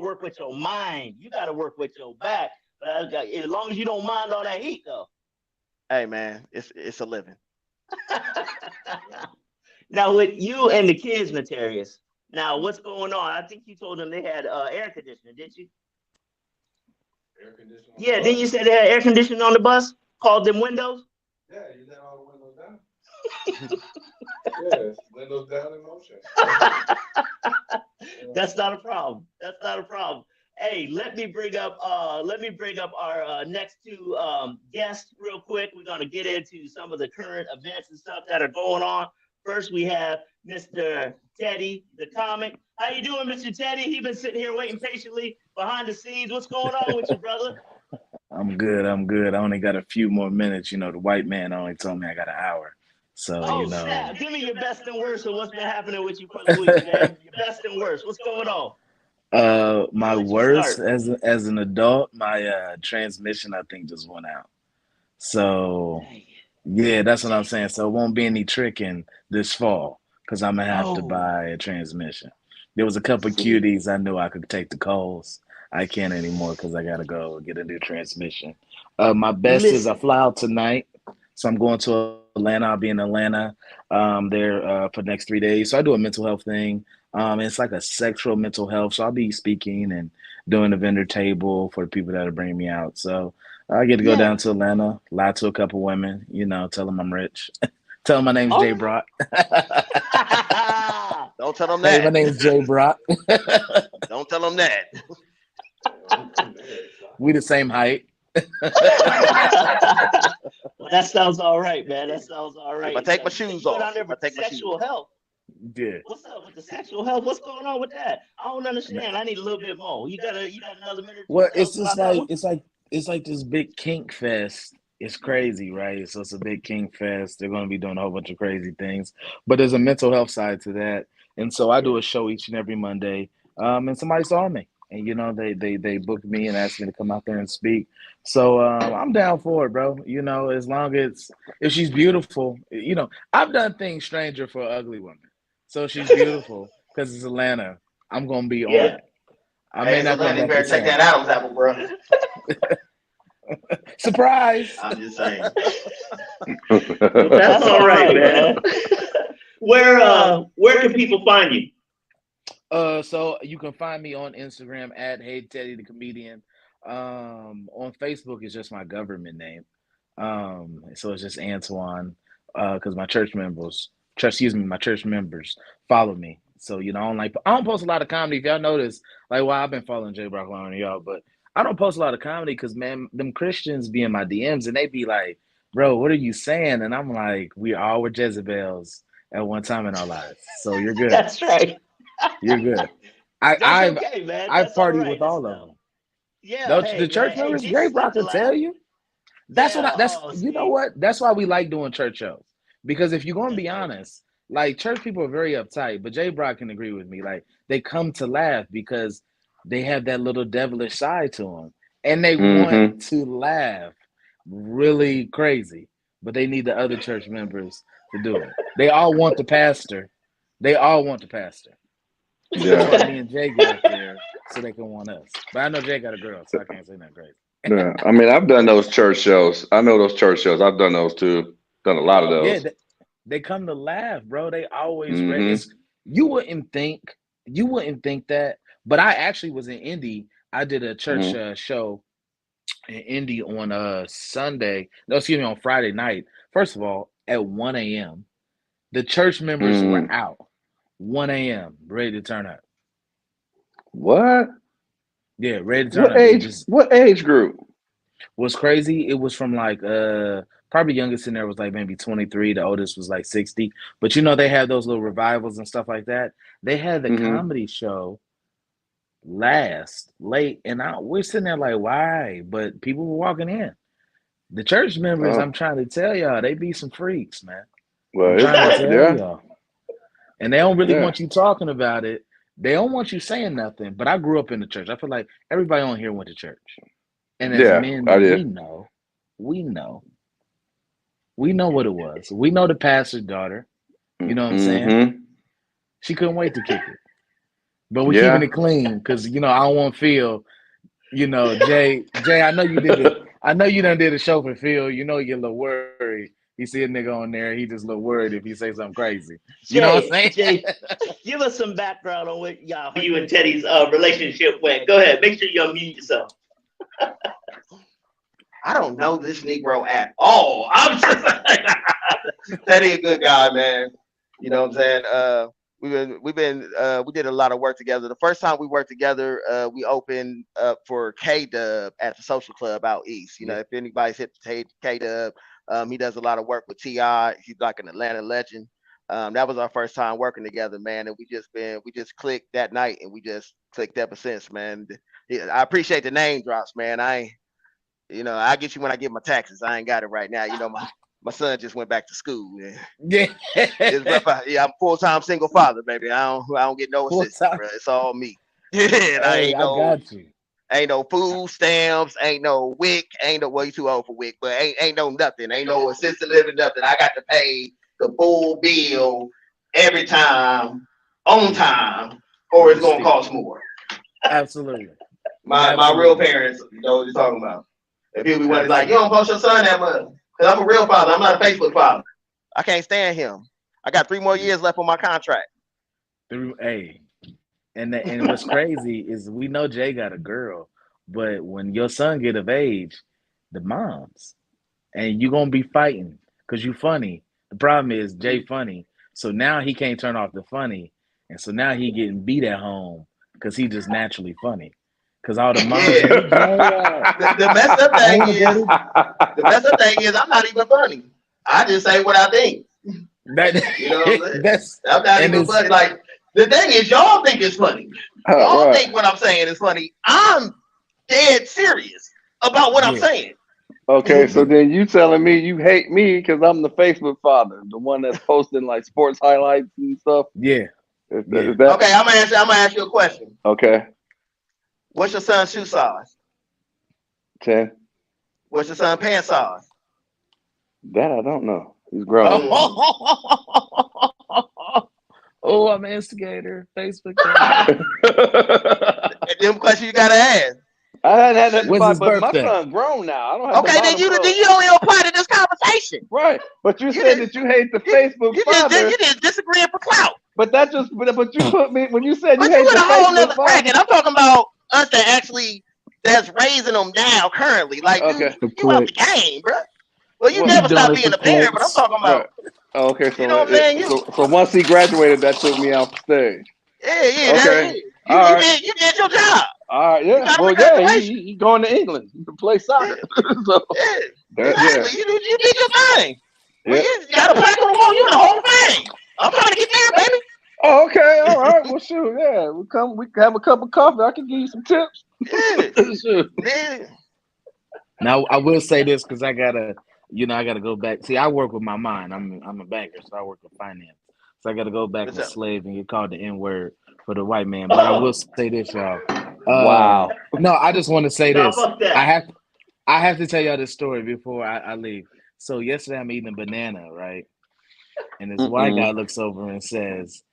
work with your mind. You got to work with your back. But as long as you don't mind all that heat, though. Hey man, it's a living. Now with you and the kids, Notarius. Now what's going on? I think you told them they had air conditioning, didn't you? Air conditioning on the Yeah, then you bus. said they had air conditioning on the bus. Called them windows. Yeah, you let all the windows down. Yes, windows down in motion. Yeah. That's not a problem. That's not a problem. Hey, let me bring up our next two guests real quick. We're gonna get into some of the current events and stuff that are going on. First, we have Mr. Teddy, the comic. How you doing, Mr. Teddy? He been sitting here waiting patiently behind the scenes. What's going on with you, brother? I'm good. I'm good. I only got a few more minutes. You know, the white man only told me I got an hour. So, Oh snap! Give me your best and worst of what's been happening with you for the week, man. Your best and worst. What's going on? I'll my let you worst start. as an adult, my transmission I think just went out. So, Dang yeah, that's what I'm it. saying. So it won't be any tricking this fall because I'm gonna have to Oh, buy a transmission. There was a couple see, cuties I knew I could take the calls. I can't anymore because I gotta go get a new transmission. My best is I listen. fly out tonight, so I'm going to Atlanta. I'll be in Atlanta there for the next 3 days. So I do a mental health thing. It's like a sexual mental health. So I'll be speaking and doing a vendor table for the people that are bringing me out. So I get to go Yeah. down to Atlanta, lie to a couple women, tell them I'm rich. Tell them my name's Jay All Brock. right. Don't tell them Hey, my that. name's Jay Brock. Don't tell them that. I'm married, so We the same height. Well, that sounds all right, man. That sounds all If I right. take So my you say shoes you go off, down there if I with the take my shoes sexual off. health. Yeah. What's up with the sexual health? What's going on with that? I don't understand. I need a little bit more. You got another minute or two Well, to tell it's us just about that like one? it's like this big kink fest. It's crazy, right? So it's a big kink fest. They're going to be doing a whole bunch of crazy things, but there's a mental health side to that. And so I do a show each and every Monday. And somebody saw me, and they booked me and asked me to come out there and speak. So I'm down for it, bro. As long as if she's beautiful, I've done things stranger for an ugly woman. So if she's beautiful because it's Atlanta. I'm gonna be on Yeah. it. I Hey, may it's not come Atlanta. You back the better take that same. Adam's apple, bro. Surprise! I'm just saying. Well, that's that's all all right, right, man. man. Where can people find you? So you can find me on Instagram at Hey Teddy the comedian. On Facebook it's just my government name. So it's just Antoine. Because my church members follow me. So I don't post a lot of comedy. If y'all notice, like, well, I've been following J Brock longer than y'all, but I don't post a lot of comedy because man, them Christians be in my DMs and they be like, "Bro, what are you saying?" And I'm like, "We all were Jezebels at one time in our lives, so you're good. That's right. You're good." I, That's I've okay, man. I've That's all partied right. with That's all of enough. them. Yeah. The Hey, man. church Hey, members, Jay Jesus Brock got the could tell laugh. you. Yeah. That's Oh, you know see. what? That's why we like doing church shows. Because if you're gonna That's be right. honest, like church people are very uptight, but Jay Brock can agree with me. Like they come to laugh because they have that little devilish side to them, and they want Mm-hmm. to laugh really crazy, but they need the other church members to do it. They all want the pastor. They all want the pastor. So that's Yeah. why me and Jay get up there so they can want us. But I know Jay got a girl, so I can't say nothing crazy. Yeah. I mean, I've done those church shows. I know those church shows. I've done those too. Done a lot of Yeah, those. they come to laugh, bro. They always ready. Mm-hmm. You wouldn't think that, but I actually was in Indy. I did a church Mm-hmm. show in Indy on Sunday. No, excuse me, on Friday night. First of all, at 1 a.m., the church members were Mm. out. 1 a.m. ready to turn up. What? Yeah, ready to turn What up. It age? just What age group? was crazy. It was from like probably youngest in there was like maybe 23. The oldest was like 60. But they have those little revivals and stuff like that. They had the Mm-hmm. comedy show last late, and we're sitting there like, why? But people were walking in. The church members, I'm Oh, trying to tell y'all, they be some freaks, man. I'm well, it's trying to tell yeah, y'all. And they don't really yeah. want you talking about it. They don't want you saying nothing. But I grew up in the church. I feel like everybody on here went to church. And as Yeah, I men, did. we know We know what it was. We know the pastor's daughter. You know what I'm saying? Mm-hmm. She couldn't wait to kick it. but we're Yeah. keeping it clean because I don't want Phil. Jay, I know you did it. I know you done did a show for Phil. You know you're a little worried. You see a nigga on there, he just a little worried if he say something crazy. You know what I'm saying? Jay, give us some background on what you and Teddy's relationship went. Go ahead. Make sure you unmute yourself. I don't know this Negro at all. I'm just Teddy, a good guy, man. You know what I'm saying? We did a lot of work together. The first time we worked together, we opened up for K Dub at the Social Club out east. You know, if anybody's hit K Dub, he does a lot of work with T.I. He's like an Atlanta legend. That was our first time working together, man, and we just clicked that night, and we just clicked ever since, man. I appreciate the name drops, man. I get you when I get my taxes. I ain't got it right now. My son just went back to school. Yeah. It's rough. Yeah, I'm full-time single father, baby. I don't get no assistance, bro. It's all me. And I got you. Ain't no food stamps, ain't no WIC, ain't no, well, you too old for WIC, but ain't no nothing, ain't no assisted living, nothing. I got to pay the full bill every time, on time, or it's gonna cost more. Absolutely. My real parents know what you're talking about. And people be wondering, like, you don't post your son that much. Because I'm a real father, I'm not a Facebook father. I can't stand him. I got 3 more years left on my contract. Hey. And what's crazy is we know Jay got a girl, but when your son get of age, the moms, and you gonna be fighting because you funny. The problem is Jay funny, so now he can't turn off the funny, and so now he getting beat at home because he just naturally funny. Because all the moms, the messed up thing is I'm not even funny. I just say what I think. You know what I'm saying? I'm not even funny. Like, the thing is, y'all think it's funny. Y'all think what I'm saying is funny. I'm dead serious about what I'm saying. Okay, so then you telling me you hate me because I'm the Facebook father, the one that's posting like sports highlights and stuff. Yeah. Is that... Okay, I'm gonna ask you a question. Okay. What's your son's shoe size? 10. What's your son's pants size? That I don't know. He's grown. Oh, I'm an instigator. Facebook. Them questions you gotta ask. I hadn't had that When's his but birthday? my son's grown now. I don't have then you don't apply to this conversation. Right. But you said that you hate the Facebook father. You didn't disagree for clout. But that just but you put me when you said you hate the the whole Facebook father. bracket. I'm talking about us that's raising them now currently. Like, dude, you out the game, bro. Well, you never stop being a parent, but I'm talking about. Right. Oh, okay, so you know what I'm saying? So once he graduated, that took me off the stage. Yeah, okay. You did your job. All right, yeah. Well, yeah, he going to England to play soccer. So, exactly. You did your thing. Yeah. Well, you got a plaque on the wall. You in the Hall of Fame. I'm trying to get there, baby. Oh, okay. All right. Well, shoot. Yeah, we can have a cup of coffee. I can give you some tips. Yeah. Now I will say this because I gotta go back. See, I work with my mind. I'm a banker, so I work with finance. So I gotta go back to slave and get called the N-word for the white man. But I will say this, y'all. Wow. No, I just want to say this. I have to tell y'all this story before I leave. So yesterday I'm eating a banana, right? And this white guy looks over and says,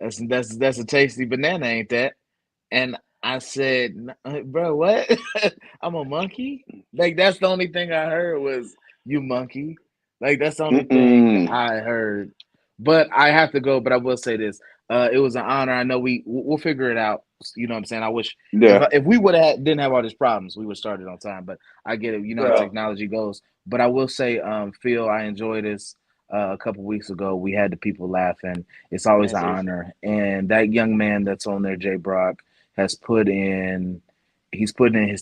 "That's a tasty banana, ain't that?" And I said, "Bro, what? I'm a monkey?" Like, that's the only thing I heard was, "You monkey." Like, that's the only thing I heard. But I have to go. But I will say this: it was an honor. I know we'll figure it out. You know what I'm saying? I wish if we didn't have all these problems, we would start it on time. But I get it. You know how technology goes. But I will say, Phil, I enjoyed this. A couple weeks ago, we had the people laughing. It's always an honor. And that young man that's on there, Jay Brock, he's put in his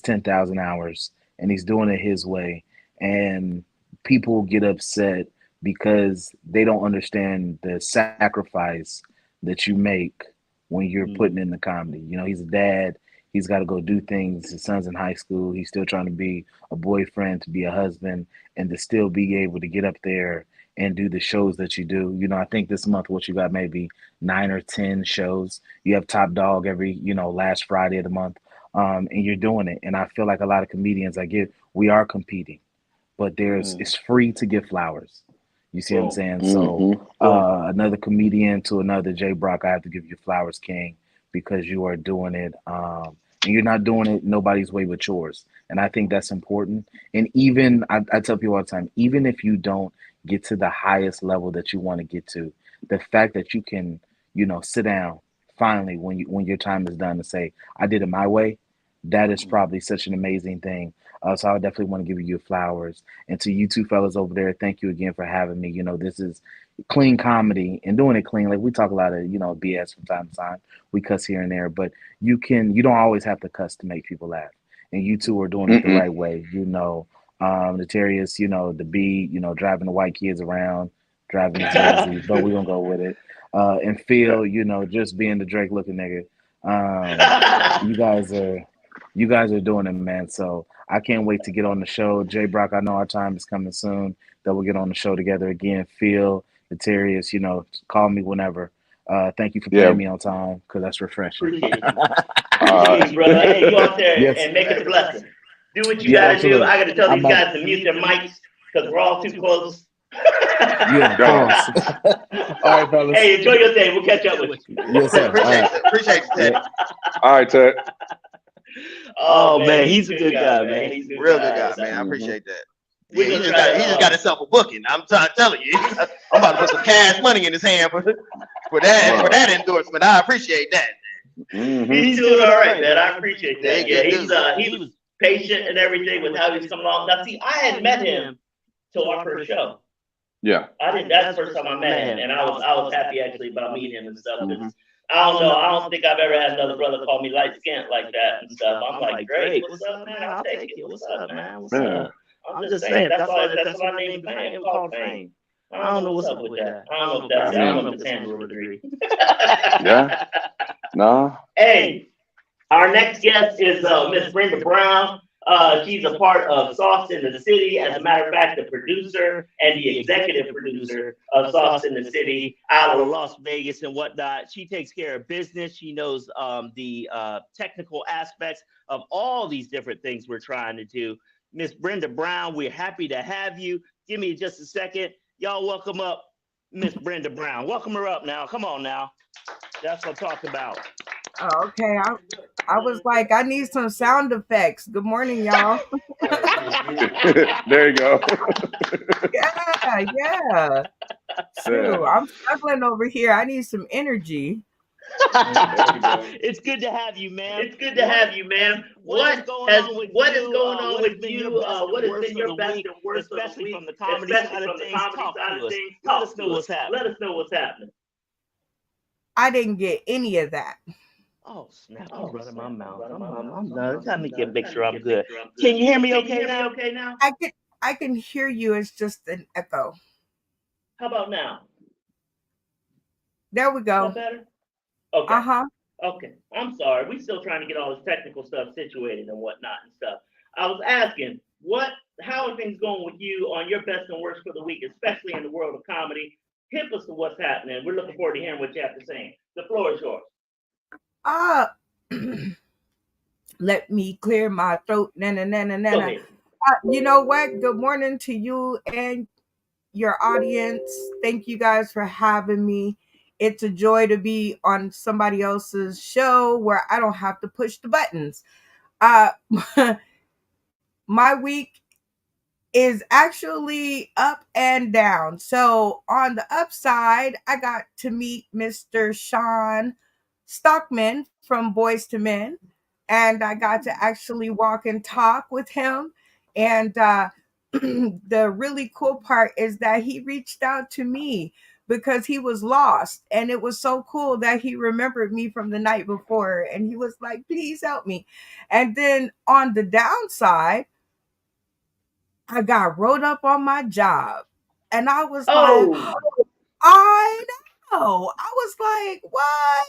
10,000 hours, and he's doing it his way. And people get upset because they don't understand the sacrifice that you make when you're putting in the comedy. You know, he's a dad. He's got to go do things. His son's in high school. He's still trying to be a boyfriend, to be a husband, and to still be able to get up there and do the shows that you do. You know, I think this month what you got maybe 9 or 10 shows. You have Top Dog every, last Friday of the month, and you're doing it. And I feel like a lot of comedians we are competing, but it's free to give flowers. You see what I'm saying? So another comedian to another, Jay Brock, I have to give you flowers, King, because you are doing it, and you're not doing it nobody's way but yours. And I think that's important. And even I tell people all the time, even if you don't get to the highest level that you want to get to, the fact that you can, sit down finally when your time is done to say, I did it my way, that is probably such an amazing thing. So I would definitely want to give you your flowers. And to you two fellas over there, thank you again for having me. This is clean comedy and doing it clean. Like we talk a lot of, BS from time to time. We cuss here and there, but you don't always have to cuss to make people laugh. And you two are doing it the right way. Notarious, the B, driving the white kids around, driving the Jersey, but we're gonna go with it. And Phil, just being the Drake looking nigga. You guys are doing it, man. So I can't wait to get on the show. Jay Brock, I know our time is coming soon that we'll get on the show together again. Phil, Notarious, call me whenever. Thank you for paying me on time because that's refreshing. Appreciate you. Appreciate you, brother. Hey, you out there Yes. and make it a blessing. Do what you Yeah, gotta do. absolutely. I gotta tell I'm these not- guys to mute their mics because we're all too close. Yeah, of course. All right, fellas. Hey, enjoy your day. We'll catch up with you. Yes, sir. All right. Appreciate you, Teddy. All right, Ted. Oh man, he's a good guy, man. He's a Real good guy, man. I Mhm. appreciate that. We Yeah, gonna try to, he just got himself a booking. I'm telling you, I'm about to put some cash money in his hand for that endorsement. I appreciate that. Mhm. He's doing all right, man. I appreciate that. Yeah, Yeah, he was patient and everything with how he's coming along. Now, see, I hadn't met him till our first show. Yeah. I didn't. That's the first time I met him, and I was happy actually about meeting him and stuff. 'Cause I don't know. I don't think I've ever had another brother call me light skinned like that and stuff. I'm like, great. What's up, man? I'll take it. What's up, man? What's up? I'm just saying. That's why I named fame. It's called fame. I don't know what's up with that. I don't know if it's handle a degree. Yeah. No. Hey, our next guest is Miss Brenda Brown. She's a part of Sauce in the City. As a matter of fact, the producer and the executive producer of Sauce in the City out of Las Vegas and whatnot. She takes care of business. She knows the technical aspects of all these different things we're trying to do. Miss Brenda Brown, we're happy to have you. Give me just a second. Y'all welcome up Miss Brenda Brown. Welcome her up now. Come on now. That's what I'm talking about. Oh, okay. I was like, I need some sound effects. Good morning, y'all. There you go. Yeah. True. I'm struggling over here. I need some energy. It's good to have you, man. It's good to have you, man. What is going on with you? What has been your best and worst, especially from the comedy side of things? Talk to us. Let us know what's happening. I didn't get any of that. Oh snap! I'm running my mouth. I'm done. Let me make sure I'm good. Can you hear me okay now? I can hear you. It's just an echo. How about now? There we Is that go. better? Okay. Uh-huh. Okay, I'm sorry. We still trying to get all this technical stuff situated and whatnot and stuff. I was asking, how are things going with you on your best and worst for the week, especially in the world of comedy? Hit us to what's happening. We're looking forward to hearing what you have to say. The floor is yours. Let me clear my throat. Go ahead. You know what? Good morning to you and your audience. Thank you guys for having me. It's a joy to be on somebody else's show where I don't have to push the buttons. Uh, my week is actually up and down. So on the upside, I got to meet Mr. Sean Stockman from Boys to Men, and I got to actually walk and talk with him. And the really cool part is that he reached out to me because he was lost, and it was so cool that he remembered me from the night before, and he was like, please help me. And then on the downside, I got wrote up on my job. And I was like, Oh, I know. I was like, what?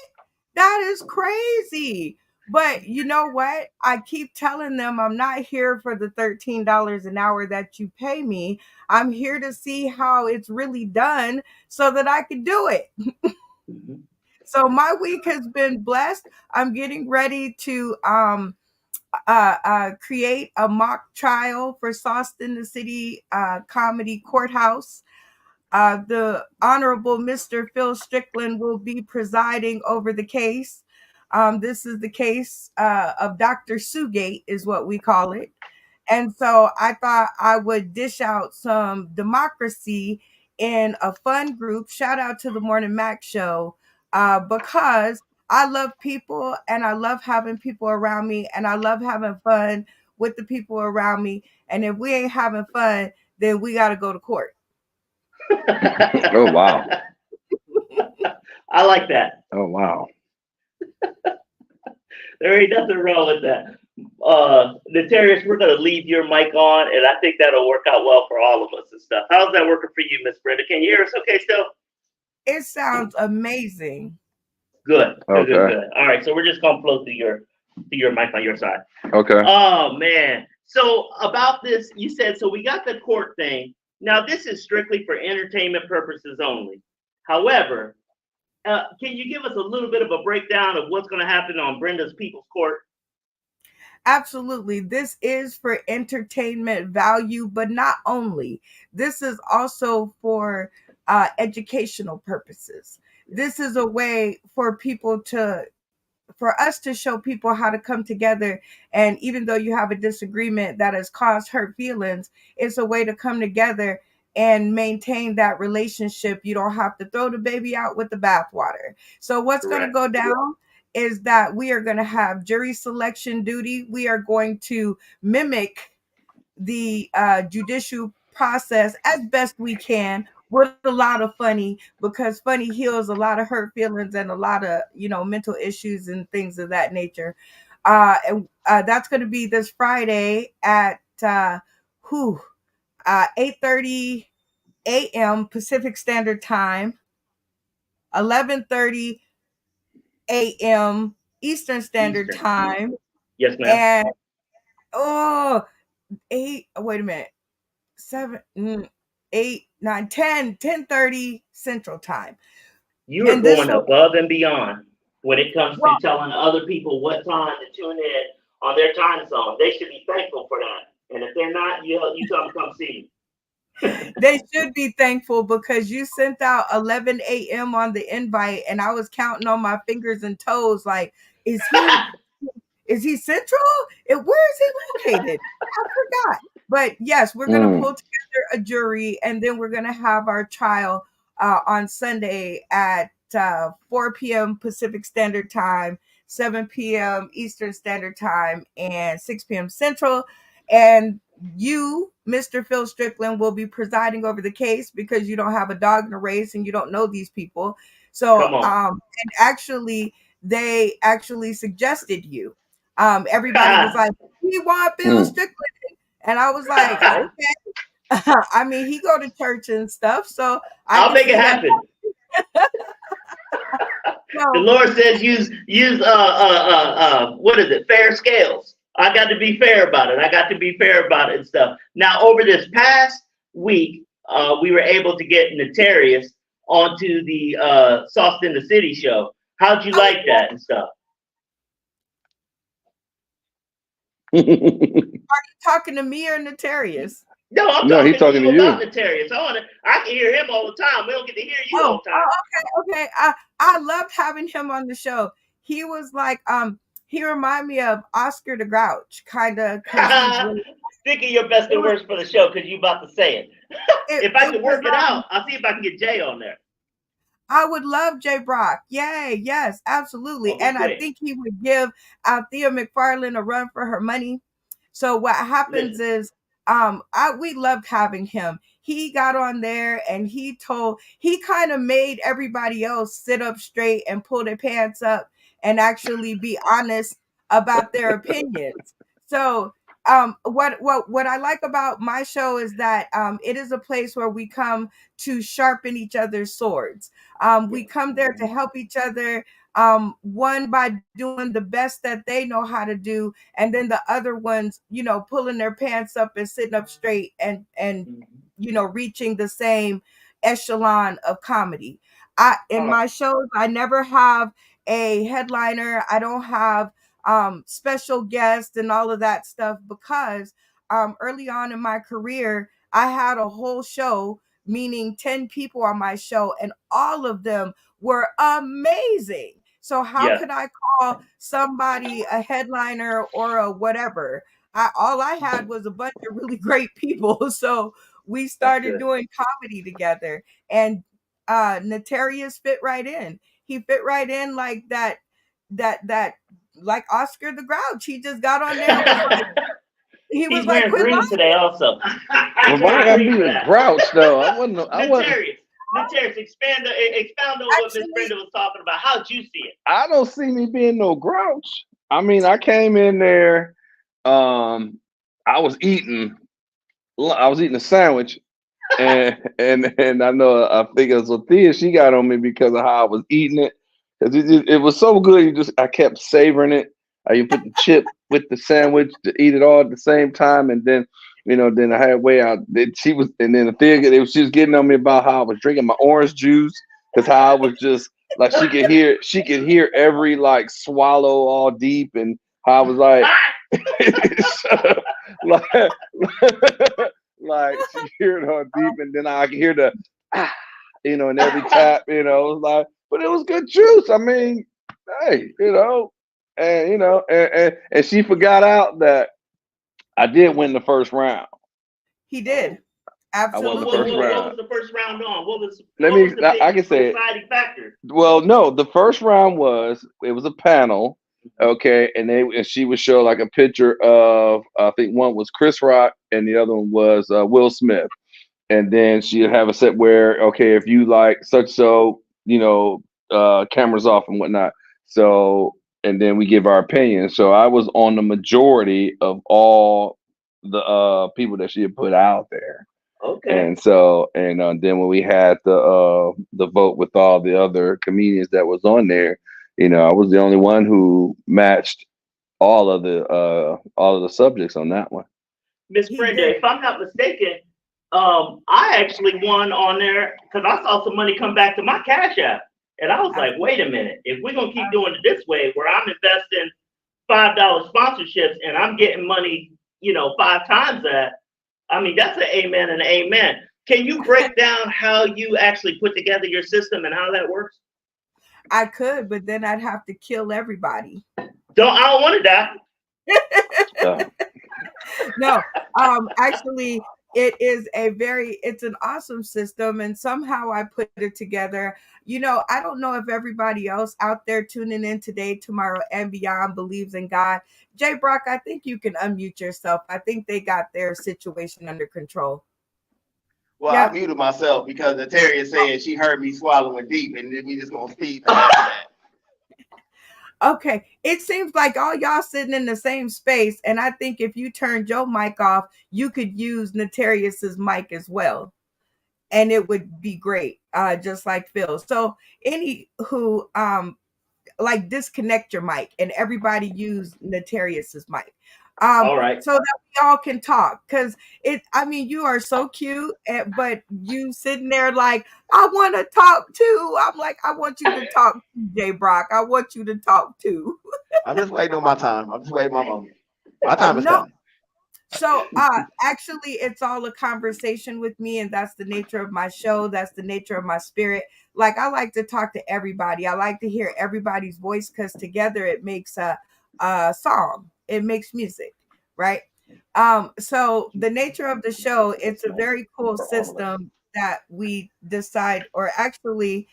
That is crazy. But you know what? I keep telling them I'm not here for the $13 an hour that you pay me. I'm here to see how it's really done so that I can do it. So my week has been blessed. I'm getting ready to create a mock trial for Sauce in the City Comedy Courthouse. The Honorable Mr. Phil Strickland will be presiding over the case. This is the case of Dr. Sugate, is what we call it. And so I thought I would dish out some democracy in a fun group. Shout out to the Morning Mac Show, because I love people and I love having people around me and I love having fun with the people around me. And if we ain't having fun, then we got to go to court. Oh wow. I like that. Oh wow. There ain't nothing wrong with that. Notarius, we're gonna leave your mic on, and I think that'll work out well for all of us and stuff. How's that working for you, Miss Brenda? Can you hear us okay still? It sounds amazing. Good. Good, good, Okay. good. All right, so we're just gonna flow through your mic on your side. Okay. Oh man. So about this, you said so we got the court thing. Now this is strictly for entertainment purposes only. However, can you give us a little bit of a breakdown of what's going to happen on Brenda's People's Court? Absolutely. This is for entertainment value, but not only. This is also for educational purposes. This is a way for for us to show people how to come together. And even though you have a disagreement that has caused hurt feelings, it's a way to come together and maintain that relationship. You don't have to throw the baby out with the bathwater. So what's going to Correct. go down is that we are going to have jury selection duty. We are going to mimic the judicial process as best we can with a lot of funny, because funny heals a lot of hurt feelings and a lot of mental issues and things of that nature. And that's going to be this Friday at 8:30 a.m. Pacific Standard Time, 11:30 a.m. Eastern Standard Eastern. Time, Yes, ma'am. and oh, eight. Wait a minute. 7, 8, 9, 10, 10:30 Central Time. You are And this going will, above and beyond when it comes to well, telling other people what time to tune in on their time zone. They should be thankful for that. And if they're not, you tell them to come see they should be thankful because you sent out 11 a.m. on the invite, and I was counting on my fingers and toes. Like, is me. he central? Where is he located? I forgot. But yes, we're gonna Mm. pull together a jury, and then we're gonna have our trial on Sunday at 4 p.m. Pacific Standard Time, 7 p.m. Eastern Standard Time, and 6 p.m. Central. And you, Mr. Phil Strickland, will be presiding over the case because you don't have a dog in the race and you don't know these people. So, Come on. and actually, they actually suggested you. Everybody was like, "We want Phil Mm. Strickland," and I was like, "Okay." I mean, he go to church and stuff, so I I'll can make it see that. happen. The So, Lord says use what is it? Fair scales. I got to be fair about it. I got to be fair about it and stuff. Now, over this past week, we were able to get Notarius onto the Sauce in the City show. How'd you like that and stuff? talking to me or Notarius? No, I'm No, he's talking to talking to you about you. Notarius. I can hear him all the time. We don't get to hear you all the time. Okay. I loved having him on the show. He was like, he reminded me of Oscar the Grouch, kind of, because he's really. Think of your best It and was, worst for the show because you about to say it. it, If I it can was work it out, I'll see if I can get Jay on there. I would love Jay Brock. Yay, yes, absolutely. Okay, And I great. think he would give Althea McFarlane a run for her money. So what happens Listen, is we loved having him. He got on there and he kind of made everybody else sit up straight and pull their pants up and actually be honest about their opinions. So what I like about my show is that it is a place where we come to sharpen each other's swords. yeah. We come there to help each other, one by doing the best that they know how to do, and then the other ones, pulling their pants up and sitting up straight and Mhm. reaching the same echelon of comedy. I in Oh, my shows, I never have a headliner. I don't have special guests and all of that stuff because early on in my career, I had a whole show, meaning 10 people on my show, and all of them were amazing. So how Yeah. could I call somebody a headliner or a whatever? All I had was a bunch of really great people. So we That's started good. doing comedy together, and Notarius fit right in. He fit right in like that like Oscar the Grouch. He just got on there and was like, he He's was like, wearing quit green lying. today, also. Well, He's why I wearing gotta green be for a that. grouch though? I wasn't. Notarius, Notarius, expound on what Miss Actually, Brenda was talking about. How'd you see it? I don't see me being no grouch. I mean, I came in there. Um, I was eating. I was eating a sandwich, and I know I think it was Sophia. She got on me because of how I was eating it. Because it was so good. I kept savoring it. You put the chip with the sandwich to eat it all at the same time, and then then I had way out. She was, and then she was getting on me about how I was drinking my orange juice because how I was just like she could hear every like swallow all deep, and how I was like, shut up. like, like she hear it all deep, and then I could hear the ah, in every tap, it was like, but it was good juice. I mean, hey, and and she forgot out that I did win the first round. he did. Oh, I won the what, what, first Absolutely. what, what round. was the first round on? Let What me, was the I big can say it. deciding factor? Well, no, the first round was a panel, okay, and she would show like a picture of I think one was Chris Rock and the other one was Will Smith, and then she'd have a set where okay, if you like such so, cameras off and whatnot. So and then we give our opinion. So I was on the majority of all the people that she had put out there. Okay. And so, and then when we had the vote with all the other comedians that was on there, I was the only one who matched all of the subjects on that one. Miss He Brenda, did. if I'm not mistaken, I actually won on there because I saw some money come back to my Cash App. And I was like, wait a minute, if we're gonna keep doing it this way, where I'm investing $5 sponsorships and I'm getting money, 5 times that, I mean, that's an amen and an amen. Can you break down how you actually put together your system and how that works? I could, but then I'd have to kill everybody. I don't want to die. Uh, No, actually, it's an awesome system, and somehow I put it together. I don't know if everybody else out there tuning in today, tomorrow, and beyond believes in God. Jay Brock, I think you can unmute yourself. I think they got their situation under control. Well, I Yep. muted myself because the terrier said she heard me swallowing deep, and then we just gonna speed past that. Okay. It seems like all y'all sitting in the same space, and I think if you turned your mic off, you could use Notarius's mic as well, and it would be great, just like Phil. So any who like disconnect your mic and everybody use Notarius's mic. All right. So that we all can talk. Cause you are so cute, but you sitting there like, I want to talk too. I'm like, I want you to talk too, Jay Brock. I want you to talk too. I'm just waiting on my time. I'm just waiting my moment. My time is No, coming. so actually it's all a conversation with me, and that's the nature of my show. That's the nature of my spirit. Like I like to talk to everybody. I like to hear everybody's voice because together it makes a song. It makes music, right? So the nature of the show, it's a very cool system that we decide, or actually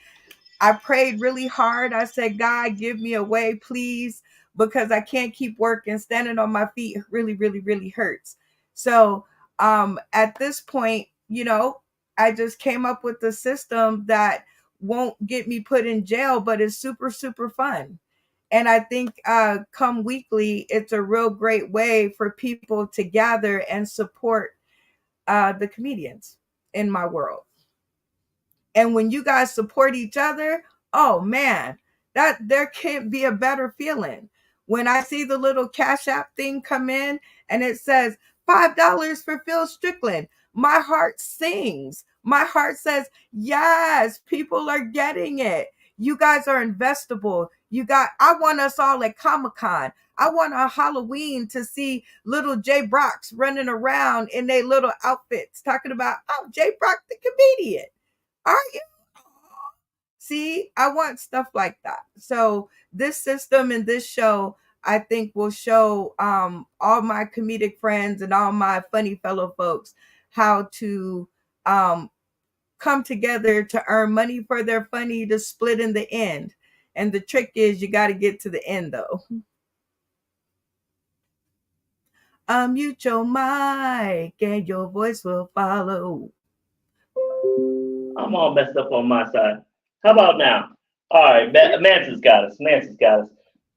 I prayed really hard. I said, God, give me a way, please, because I can't keep working. Standing on my feet really, really, really hurts. So at this point, I just came up with a system that won't get me put in jail, but is super, super fun. And I think come weekly, it's a real great way for people to gather and support the comedians in my world. And when you guys support each other, oh man, that there can't be a better feeling. When I see the little Cash App thing come in and it says $5 for Phil Strickland, my heart sings. My heart says, yes, people are getting it. You guys are investable. I want us all at Comic Con. I want a Halloween to see little Jay Brocks running around in their little outfits talking about, oh, Jay Brock, the comedian. Are you? See, I want stuff like that. So this system and this show, I think, will show all my comedic friends and all my funny fellow folks how to um, come together to earn money for their funny to split in the end. And the trick is you got to get to the end though. Mute your mic and your voice will follow. I'm all messed up on my side. How about now? All right, Mance's got us. Mance's got us.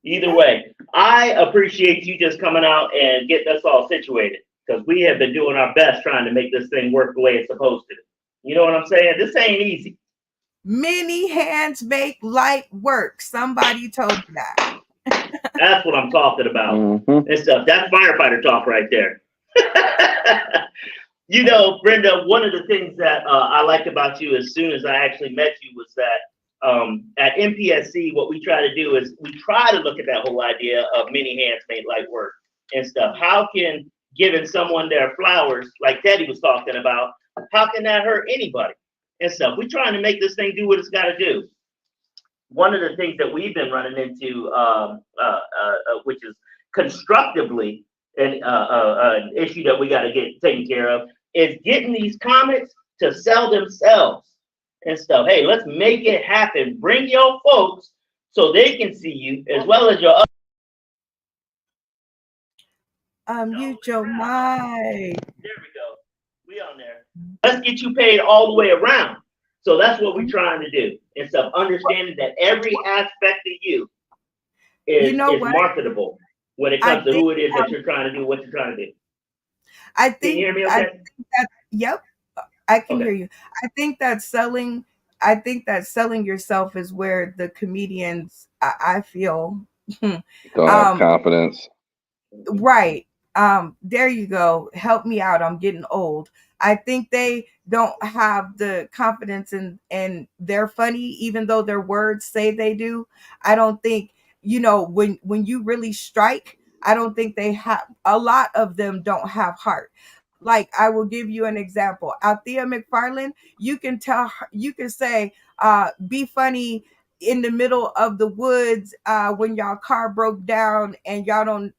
Either way, I appreciate you just coming out and getting us all situated because we have been doing our best trying to make this thing work the way it's supposed to. You know what I'm saying? This ain't easy. Many hands make light work. Somebody told you that. That's what I'm talking about. Mm-hmm. And stuff. That's firefighter talk right there. You know, Brenda, one of the things that I liked about you as soon as I actually met you was that at MPSC, what we try to do is we try to look at that whole idea of many hands make light work and stuff. How can giving someone their flowers, like Teddy was talking about, how can that hurt anybody and stuff? We're trying to make this thing do what it's got to do. One of the things that we've been running into, which is constructively an issue that we got to get taken care of, is getting these comics to sell themselves and stuff. Hey, let's make it happen. Bring your folks so they can see you as well as your other. Mute your mic. There we go. We on there. Let's get you paid all the way around. So that's what we're trying to do and stuff. Understanding that every aspect of you is, You know is what? marketable when it comes to think who it is that you're trying to do, what you're trying to do. I Can think you hear me I okay? think that yep, I can Okay. hear you. I think that selling yourself is where the comedians I feel Don't have um confidence. right. There you go. Help me out. I'm getting old. I think they don't have the confidence in they're funny, even though their words say they do. I don't think, when you really strike, I don't think they have a lot of them don't have heart. Like I will give you an example. Althea McFarland, you can tell her, you can say, be funny in the middle of the woods when y'all car broke down and y'all don't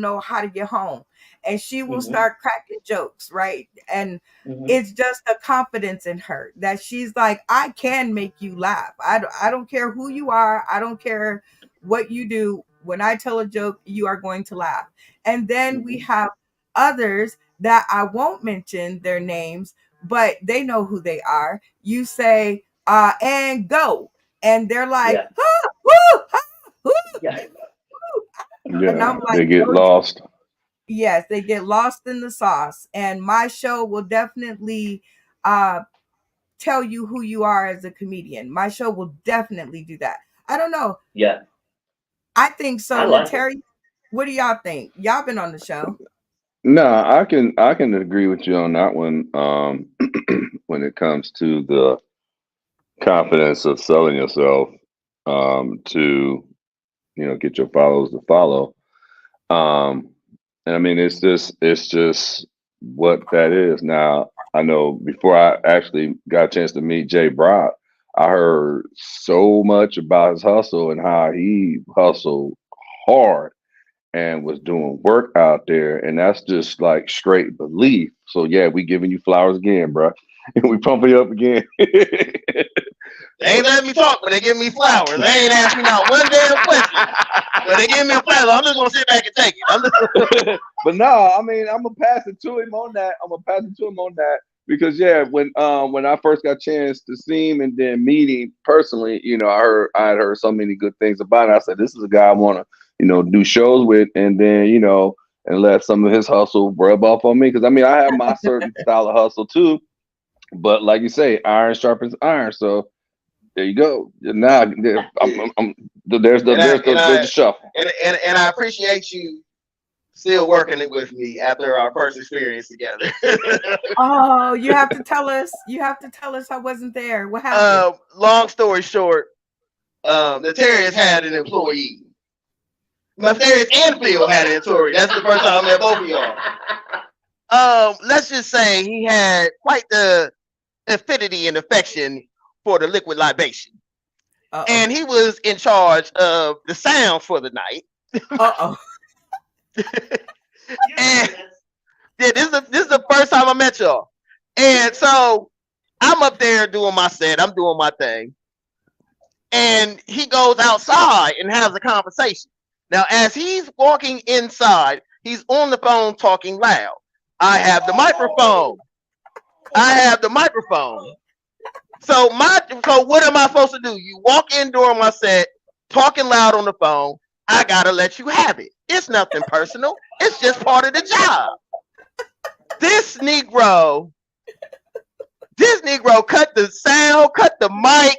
know how to get home, and she will start cracking jokes, right? And it's just a confidence in her that she's like, I can make you laugh. I don't care who you are, I don't care what you do. When I tell a joke, you are going to laugh. And then we have others that I won't mention their names, but they know who they are. You say and go, and they're like, Yeah. ah, woo, ah, woo. Yeah. And I'm Yeah, like, they get "No, lost. yes, they get lost in the sauce." And my show will definitely uh, tell you who you are as a comedian. My show will definitely do that. I don't know. Yeah. I think I so. like it. Leteri, what do y'all think? Y'all been on the show. No, I can agree with you on that one. When it comes to the confidence of selling yourself, to get your followers to follow. And I mean, it's just what that is. Now, I know before I actually got a chance to meet Jay Brock, I heard so much about his hustle and how he hustled hard and was doing work out there, and that's just like straight belief. So yeah, we giving you flowers again, bro, and we pumping you up again. They ain't letting me talk, but they give me flowers. They ain't asked me not one damn question. But they give me a flower. I'm just gonna sit back and take it. But no, I mean, I'm gonna pass it to him on that. Because yeah, when I first got a chance to see him and then meet him personally, I had heard so many good things about it. I said, this is a guy I want to do shows with, and then and let some of his hustle rub off on me. Because I mean, I have my certain style of hustle too, but like you say, iron sharpens iron. So there you go. Now there's the shuffle. And I appreciate you still working it with me after our first experience together. Oh, you have to tell us. You have to tell us I wasn't there. What happened? Long story short, the Terriers had an employee. My Terriers and Phil had an employee. That's the first time I met both of y'all. Let's just say he had quite the affinity and affection for the liquid libation. Uh-oh. And he was in charge of the sound for the night. Uh-oh. And yeah, this is the first time I met y'all. And so I'm up there doing my set. I'm doing my thing. And he goes outside and has a conversation. Now, as he's walking inside, he's on the phone talking loud. I have the microphone. So what am I supposed to do? You walk in during my set, talking loud on the phone. I gotta let you have it. It's nothing personal. It's just part of the job. This Negro cut the sound, cut the mic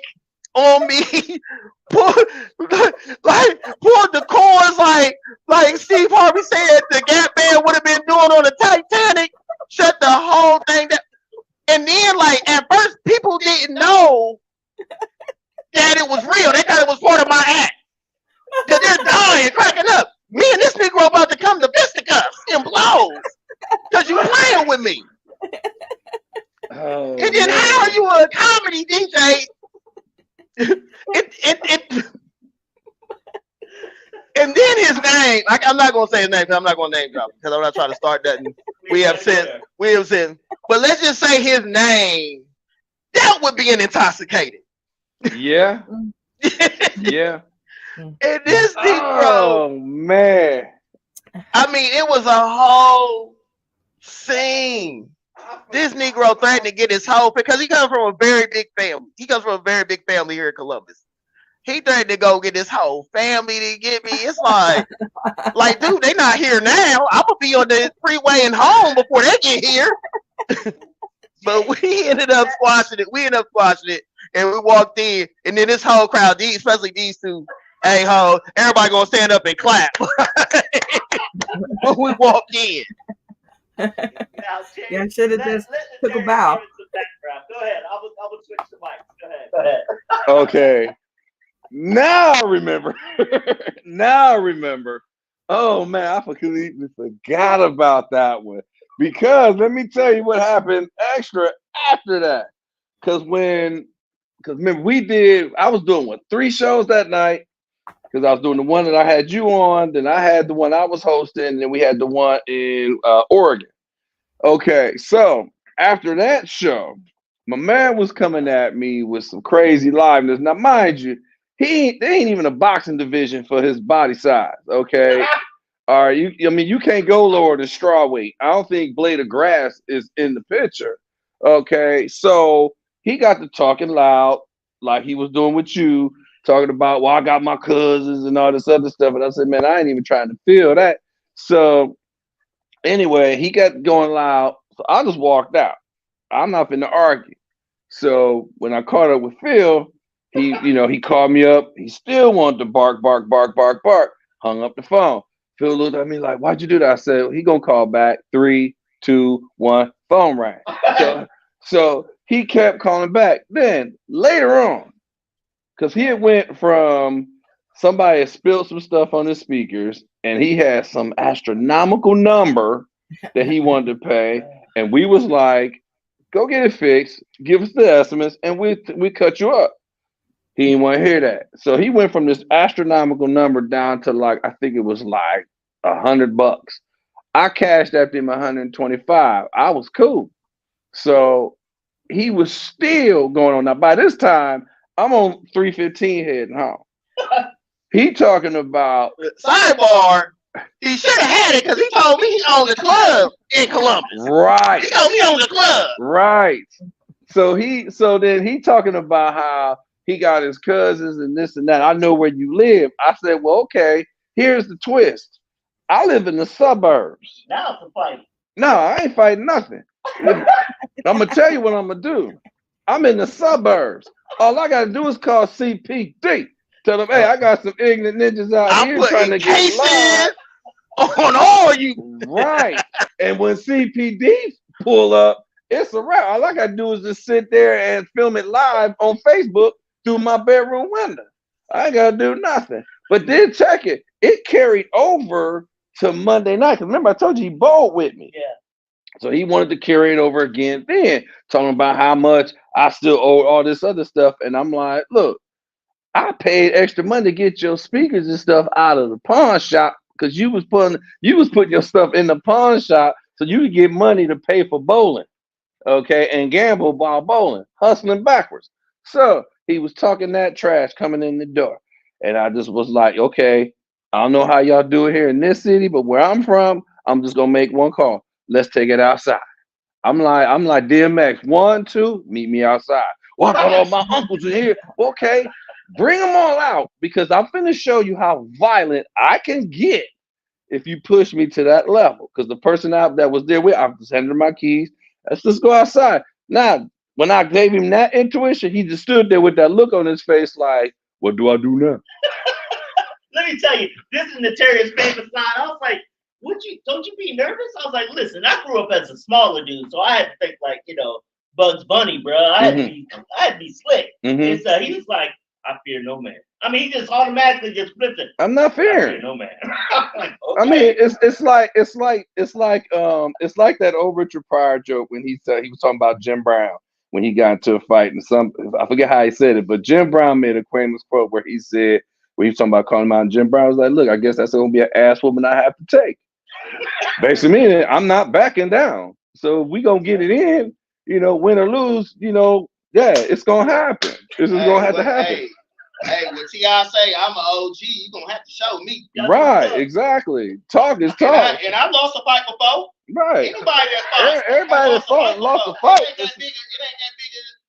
on me, pulled the chords like Steve Harvey said the Gap Band would have been doing on the Titanic. Shut the whole thing down. And then, like, at first, people didn't know that it was real. They thought it was part of my act. Because they're dying, cracking up. Me and this Negro about to come to fisticuffs and blows. Because you playing with me. Oh, And then man. how are you a comedy DJ? And then his name, I'm not going to say his name because I'm not going to name drop because I'm not trying to start nothing. We have said, but let's just say his name dealt with being intoxicated. Yeah. Yeah. And this Negro, Oh man. I mean, it was a whole scene. This Negro threatened to get his whole, because he comes from a very big family. He comes from a very big family here in Columbus. He threatened to go get his whole family to get me. It's like, dude, they not here now. I'm gonna be on the freeway and home before they get here. But we ended up squashing it. And we walked in, and then this whole crowd, especially these two a-holes, everybody gonna stand up and clap. When we walked in. Yeah, should have just took a bow. Go ahead. I will switch the mic. Go ahead. Okay. Now I remember. Oh man, I completely forgot about that one. Because let me tell you what happened extra after that. Because remember I was doing 3 shows that night. Because I was doing the one that I had you on, then I had the one I was hosting, and then we had the one in Oregon. Okay, so after that show, my man was coming at me with some crazy liveness. Now, mind you, there ain't even a boxing division for his body size. Okay, all right. You can't go lower than straw weight. I don't think Blade of Grass is in the picture. Okay, so he got to talking loud like he was doing with you, talking about, well, I got my cousins and all this other stuff, and I said, man, I ain't even trying to feel that. So anyway, he got going loud, so I just walked out. I'm not finna argue. So when I caught up with Phil, he called me up. He still wanted to bark. Hung up the phone. Phil looked at me like, why'd you do that? I said, he gonna call back. 3, 2, 1, phone rang. So he kept calling back. Then later on, because he had went from somebody had spilled some stuff on his speakers, and he had some astronomical number that he wanted to pay, and we was like, go get it fixed, give us the estimates, and we cut you up. He didn't want to hear that. So he went from this astronomical number down to like, I think it was like $100. I cashed after him 125. I was cool. So he was still going on. Now by this time, I'm on 315 heading home. He talking about sidebar. He should have had it because he told me he owned a club in Columbus. Right. He told me he owned a club. Right. So then he talking about how he got his cousins and this and that. I know where you live. I said, well, okay, here's the twist. I live in the suburbs. Now it's a fight. No, I ain't fighting nothing. I'm gonna tell you what I'm gonna do. I'm in the suburbs. All I gotta do is call CPD. Tell them, hey, I got some ignorant ninjas out here trying to get live on all you. Right. And when CPD pull up, it's a wrap. All I gotta do is just sit there and film it live on Facebook through my bedroom window. I ain't gotta do nothing. But then check it. It carried over to Monday night. Cause remember I told you he bowled with me. Yeah. So he wanted to carry it over again, then talking about how much I still owe all this other stuff. And I'm like, look, I paid extra money to get your speakers and stuff out of the pawn shop because you was putting your stuff in the pawn shop so you could get money to pay for bowling, okay, and gamble while bowling, hustling backwards. So he was talking that trash coming in the door. And I just was like, okay, I don't know how y'all do it here in this city, but where I'm from, I'm just gonna make one call. Let's take it outside. I'm like DMX, 1, 2, meet me outside. Well, I thought all my uncles are here. Okay, bring them all out because I'm finna show you how violent I can get if you push me to that level. Because the person out that was there with, I just handed her my keys. Let's just go outside. Now, when I gave him that intuition, he just stood there with that look on his face, like, what do I do now? Let me tell you, this is Notorious famous line. I was like, don't you be nervous? I was like, listen, I grew up as a smaller dude, so I had to think like, Bugs Bunny, bro. I had to be slick. And so he was like, I fear no man. I mean, he just automatically just flipped it. I'm not I fearing. fear no man. I'm like, okay. I mean, it's like that old Richard Pryor joke when he said he was talking about Jim Brown when he got into a fight and I forget how he said it, but Jim Brown made a famous quote where he said when he was talking about calling him out, and Jim Brown was like, "Look, I guess that's gonna be an ass woman I have to take." Basically meaning I'm not backing down. So we gonna get it in, win or lose, yeah, it's gonna happen. This is gonna have to happen. Hey, when T.I. say I'm an OG, you gonna have to show me. Right, exactly. Talk is talk. And I lost a fight before. Right. Ain't nobody that fought. Everybody that fought lost a fight. It ain't that big a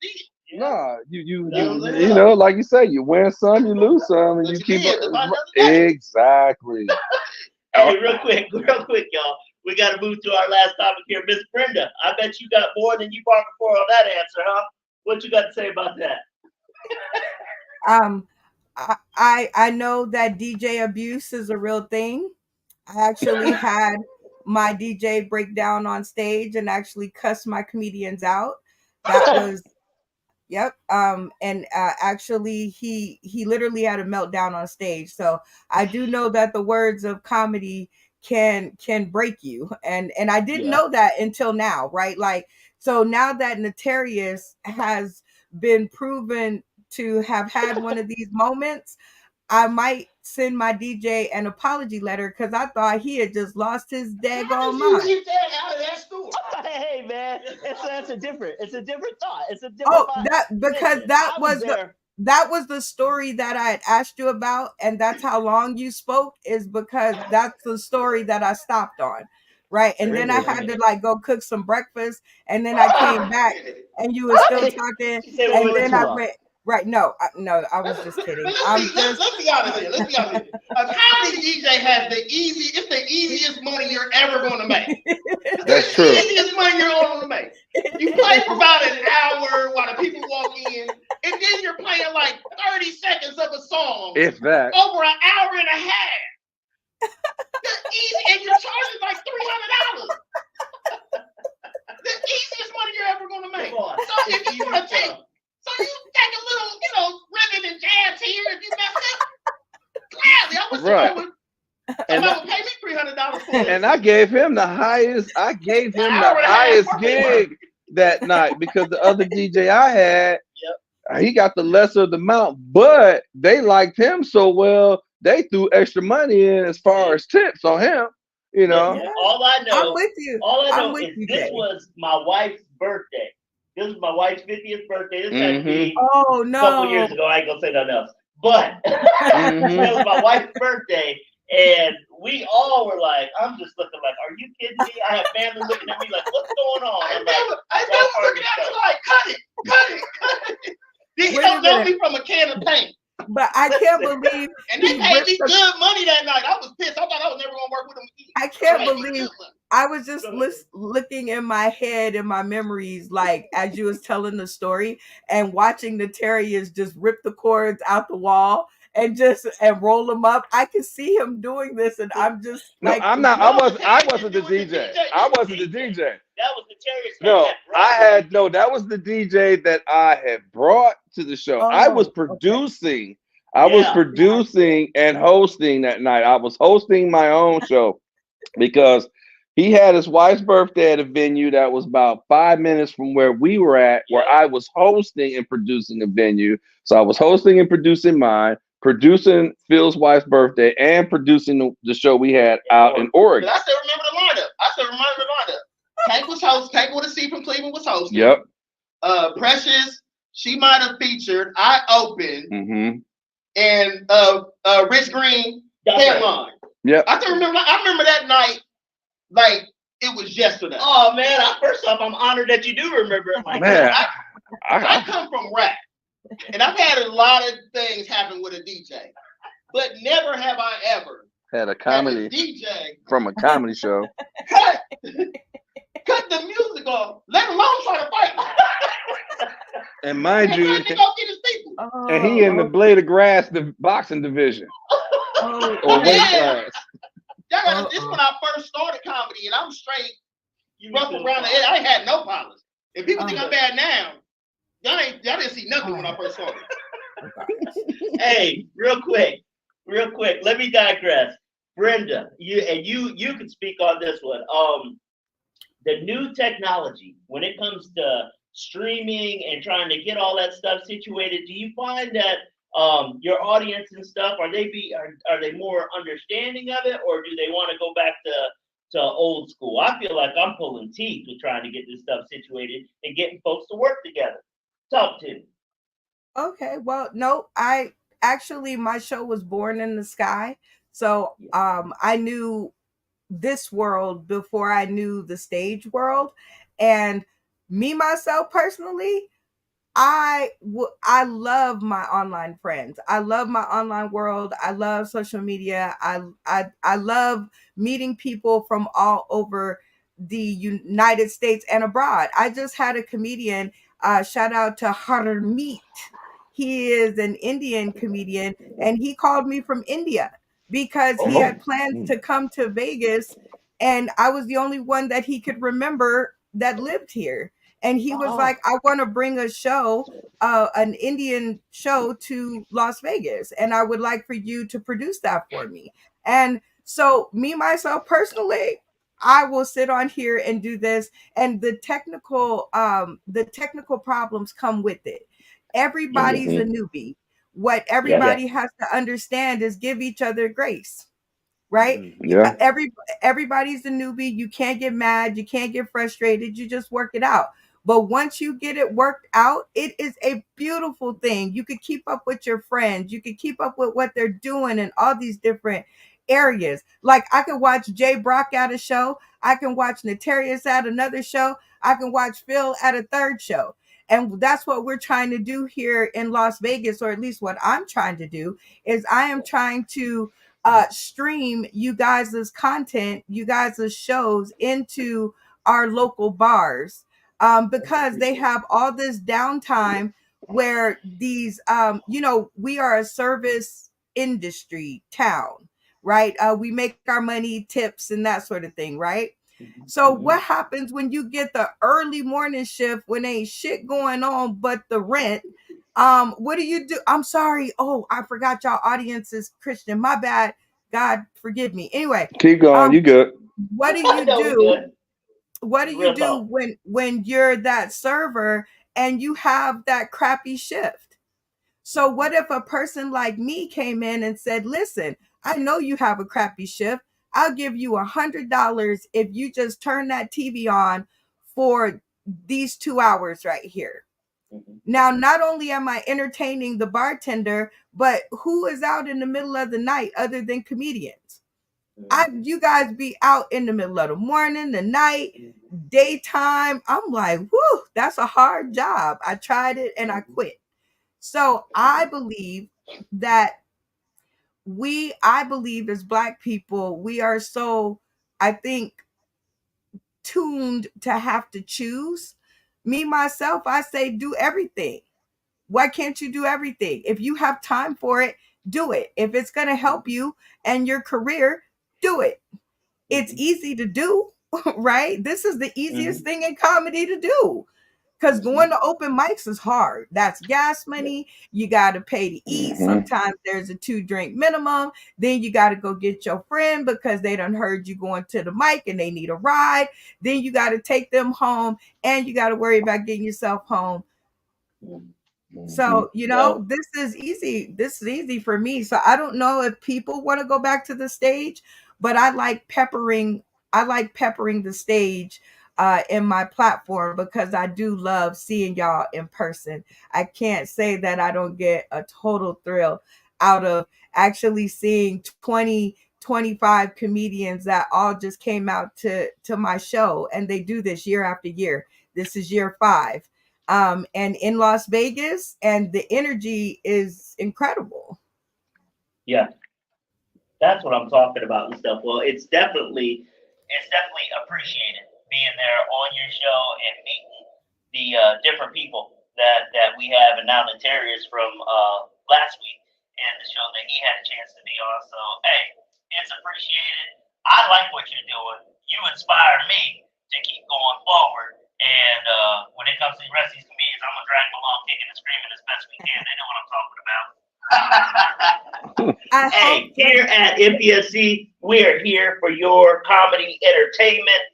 deal. Nah, you like you say, you win some, you lose some, and But you you keep did, about another day. exactly. Hey, real quick, y'all. We got to move to our last topic here. Miss Brenda, I bet you got more than you bargained for on that answer, huh? What you got to say about that? I know that DJ abuse is a real thing. I actually had my DJ break down on stage and actually cuss my comedians out. That was yep. And actually he literally had a meltdown on stage. So I do know that the words of comedy can break you. And I didn't know that until now, right? Like, so now that Notarious has been proven to have had one of these moments, I might send my DJ an apology letter because I thought he had just lost his daggone mind. Get that out of that store. Hey man, it's a different thought. It's a different Oh, thought. that because Listen, that I was there. that was the story that I had asked you about, and that's how long you spoke, is because that's the story that I stopped on. Right. And then I had to like go cook some breakfast, and then I came back and you were still talking. She said we And went then too I long. went, right. No, I was just kidding. But I'm let's just be honest here. Let's be honest here. How did DJ have it's the easiest money you're ever going to make. That's the true. easiest money you're ever going to make. You play for about an hour while the people walk in, and then you're playing like 30 seconds of a song If that. over an hour and a half. That's easy, and you're charging like $300. The easiest money you're ever going to make. So if you want to take, you take a little, ribbon and jazz here if you mess up. Gladly, I wish Right. someone would And pay me $300 for it. And I gave him the highest. I gave him the Hour and a half highest worth of gig that night because the other DJ I had, he got the lesser of the amount, but they liked him so well they threw extra money in as far as tips on him. Listen, all I know, I'm with you. all I I'm know with is you, this Jay. was my wife's birthday. This was my wife's 50th birthday. This had to be Oh a couple years no. ago. I ain't gonna say nothing else. But it was my wife's birthday, and we all were like, I'm just looking like, are you kidding me? I have family looking at me like, what's going on? I'm like, I was looking at you like, cut it. He Wait a don't know minute. me from a can of paint. But I can't believe And they he paid ripped me the- good money that night. I was pissed. I thought I was never gonna work with him again. I can't They paid me believe good money. I was just looking in my head and my memories, like as you was telling the story and watching the terriers just rip the cords out the wall and roll them up. I could see him doing this, and I'm just No, like, I'm not. I wasn't the DJ. I wasn't the DJ. that was the Terriers. No, that was the DJ that I had brought to the show. I was producing. I was producing and hosting that night. I was hosting my own show because He had his wife's birthday at a venue that was about 5 minutes from where we were at, where Yeah. I was hosting and producing a venue. So I was hosting and producing mine, producing Phil's wife's birthday, and producing the show we had out in Oregon. I still remember the lineup. Tank was host. Tank with a C from Cleveland was hosting. Yep. Precious, she might have featured. I opened, Mm-hmm. and Rich Green headline. Yep. I still remember. I remember that night like it was yesterday. Oh man, first off, I'm honored that you do remember it. Like, Man, I come from rap, and I've had a lot of things happen with a DJ, but never have I ever had a had a comedy DJ from a comedy show. cut the music off, let alone try to fight me. And mind you, Trying to go get his people. and he in the blade of grass, the boxing division or weight class. This when I first started comedy, and I'm straight. You rough around the edge. I ain't had no problems. If people think I'm bad now, y'all didn't see nothing when I first started. Hey, real quick. Let me digress. Brenda, you can speak on this one. The new technology when it comes to streaming and trying to get all that stuff situated. Do you find that your audience and stuff are they more understanding of it, or do they want to go back to old school? I feel like I'm pulling teeth with trying to get this stuff situated and getting folks to work together. Talk to me. Okay, well, no, my show was born in the sky. So I knew this world before I knew the stage world. And me myself personally, I love my online friends. I love my online world. I love social media. I love meeting people from all over the United States and abroad. I just had a comedian, shout out to Harmeet. He is an Indian comedian, and he called me from India because he had plans to come to Vegas, and I was the only one that he could remember that lived here. And he was like, I want to bring a show, an Indian show to Las Vegas, and I would like for you to produce that for me. And so, me, myself, personally, I will sit on here and do this, and the technical problems come with it. Everybody's a newbie. What everybody has to understand is give each other grace, right? Yeah. Everybody's a newbie. You can't get mad. You can't get frustrated. You just work it out. But once you get it worked out, it is a beautiful thing. You could keep up with your friends. You could keep up with what they're doing in all these different areas. Like I can watch Jay Brock at a show. I can watch Notarius at another show. I can watch Phil at a third show. And that's what we're trying to do here in Las Vegas, or at least what I'm trying to do is I am trying to stream you guys' content, you guys' shows into our local bars, because they have all this downtime where these, we are a service industry town, right? We make our money, tips, and that sort of thing, right? So what happens when you get the early morning shift when ain't shit going on but the rent? What do you do? I'm sorry. Oh, I forgot y'all audience is Christian. My bad. God forgive me. Anyway, Keep going. You good. what do you do? What do you Real do talk. when you're that server and you have that crappy shift? So what if a person like me came in and said, listen, I know you have a crappy shift. I'll give you $100 if you just turn that TV on for these 2 hours right here. Now, not only am I entertaining the bartender, but who is out in the middle of the night other than comedians? You guys be out in the middle of the morning, the night, daytime. I'm like, whoo, that's a hard job. I tried it and I quit. So I believe that I believe as Black people, we are so, I think, tuned to have to choose. Me, myself, I say do everything. Why can't you do everything? If you have time for it, do it. If it's going to help you and your career, do it. It's easy to do, right? This is the easiest thing in comedy to do. Because going to open mics is hard. That's gas money. You got to pay to eat. Sometimes there's a 2-drink minimum. Then you got to go get your friend because they done heard you going to the mic and they need a ride. Then you got to take them home and you got to worry about getting yourself home. So, this is easy. This is easy for me. So I don't know if people want to go back to the stage, but I like peppering the stage in my platform because I do love seeing y'all in person. I can't say that I don't get a total thrill out of actually seeing 20-25 comedians that all just came out to my show, and they do this year after year. This is year 5. And in Las Vegas, and the energy is incredible. Yeah, that's what I'm talking about and stuff. Well, it's definitely appreciated being there on your show and meeting the different people that we have, and now Notarius from last week and the show that he had a chance to be on. So hey, it's appreciated. I like what you're doing. You inspire me to keep going forward. And when it comes to the rest of these comedians, I'm gonna drag them along, kicking and screaming as best we can. They know what I'm talking about. Hey, here at MPSC, we are here for your comedy entertainment.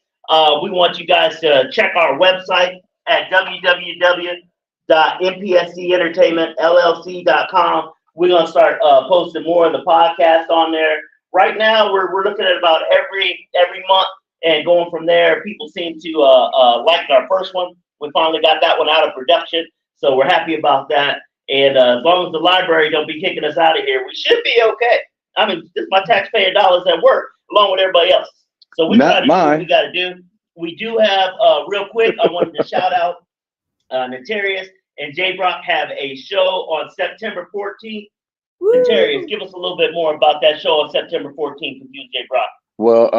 We want you guys to check our website at www.mpscentertainmentllc.com. We're gonna start posting more of the podcast on there. Right now, we're looking at about every month and going from there. People seem to like our first one. We finally got that one out of production, so we're happy about that. And as long as the library don't be kicking us out of here, we should be okay. I mean, this is my taxpayer dollars at work, along with everybody else. So we got to do what we got to do. We do have, real quick, I wanted to shout out Notarius and J Brock have a show on September 14th. Notarius, give us a little bit more about that show on September 14th with you and J Brock. Well,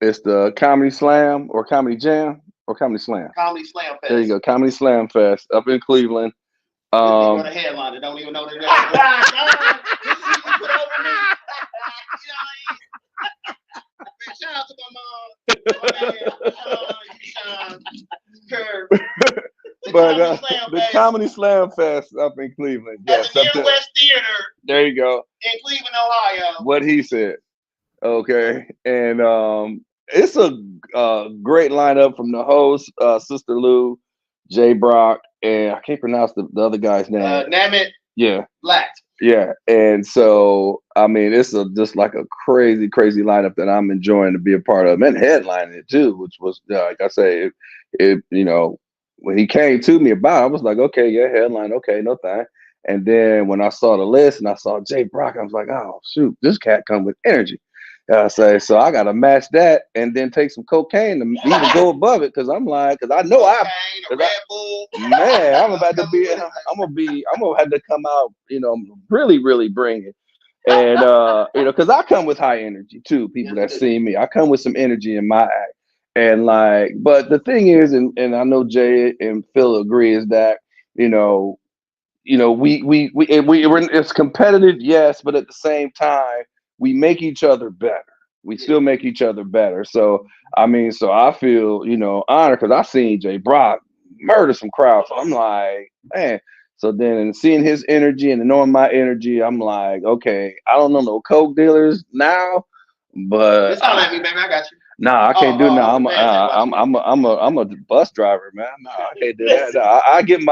it's the Comedy Slam or Comedy Jam or Comedy Slam. Comedy Slam Fest. There you go, Comedy Slam Fest up in Cleveland. The headliner don't even know their name. Shout out to my mom. But the Comedy Slam Fest up in Cleveland. Yes, at the West Theater. There you go. In Cleveland, Ohio. What he said. Okay, and it's a great lineup from the host, Sister Lou, Jay Brock, and I can't pronounce the other guy's name. Namit. Yeah. Black. Yeah, and so I mean, it's just like a crazy lineup that I'm enjoying to be a part of, and headlining it too, which was like I say, it when he came to me about it, I was like, okay, yeah, headline, okay, no thing. And then when I saw the list and I saw Jay Brock, I was like, oh shoot, this cat come with energy. So I gotta match that and then take some cocaine to even go above it, because I'm like, because I know Red Bull. Man, I'm gonna have to come out, really bring it. And because I come with high energy too. People that see me, I come with some energy in my act. And like, but the thing is, and I know Jay and Phil agree, is that we're it's competitive, yes, but at the same time, we make each other better. We still make each other better. So I feel honored because I seen Jay Brock murder some crowds. So I'm like, man. So then seeing his energy and knowing my energy, I'm like, okay, I don't know no coke dealers now, but it's all at me, baby. I got you. Nah, I can't do it now. I'm a bus driver, man. Nah, I can't do that. Nah, I get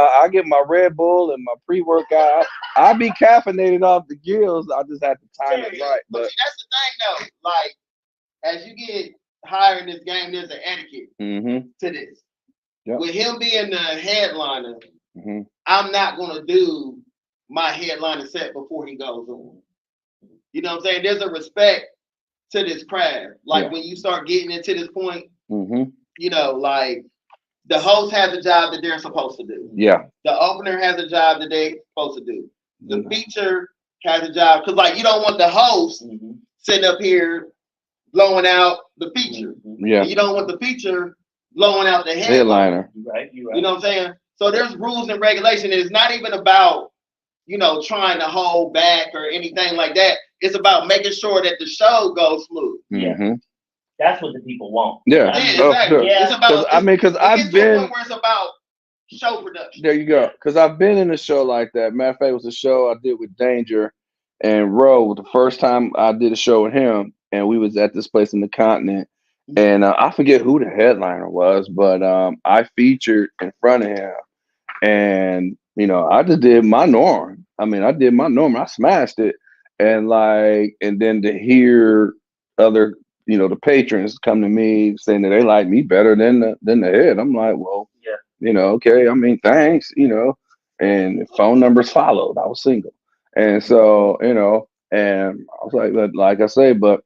my Red Bull and my pre-workout. I be caffeinated off the gills. I just have to time it right. But see, that's the thing though. Like, as you get higher in this game, there's an etiquette to this. Yep. With him being the headliner, I'm not gonna do my headliner set before he goes on. You know what I'm saying? There's a respect to this craft. Like when you start getting into this point, like the host has a job that they're supposed to do. Yeah. The opener has a job that they're supposed to do. The feature has a job, because like you don't want the host sitting up here blowing out the feature. Yeah. And you don't want the feature blowing out the headliner. Right. You know what I'm saying? So there's rules and regulations. It's not even about trying to hold back or anything like that. It's about making sure that the show goes smooth. That's what the people want. Yeah. Exactly. Yeah. It's about. Because I've been. Where it's about show production. There you go. Because I've been in a show like that. Matter of fact, it was a show I did with Danger and Roe. The first time I did a show with him, and we was at this place in the continent. And I forget who the headliner was, but I featured in front of him. And, I just did my norm. I mean, I did my norm. I smashed it. And and then to hear other, the patrons come to me saying that they like me better than the head. I'm like, well, okay. I mean, thanks, and phone numbers followed. I was single. And so, and I was like I say, but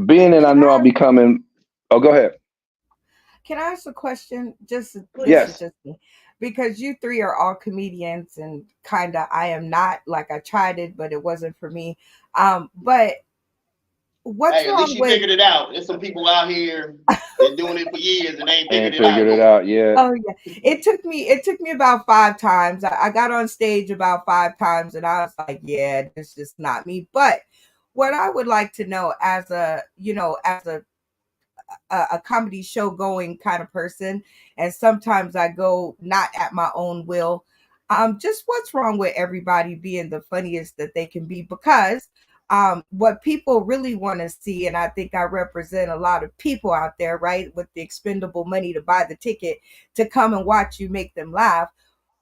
being that I know I'll be coming. Oh, go ahead. Can I ask a question? This is Yes. just me. Because you three are all comedians and kinda I am not. Like I tried it, but it wasn't for me. But what's Hey, at least wrong you with figured it out. There's some people out here been doing it for years and they ain't Ain't figured it out. figured it out yet. Oh yeah. It took me about 5 times. I got on stage about 5 times and I was like, yeah, this is just not me. But what I would like to know as a comedy show going kind of person, and sometimes I go not at my own will. Just what's wrong with everybody being the funniest that they can be? Because what people really want to see, and I think I represent a lot of people out there, right, with the expendable money to buy the ticket to come and watch you make them laugh.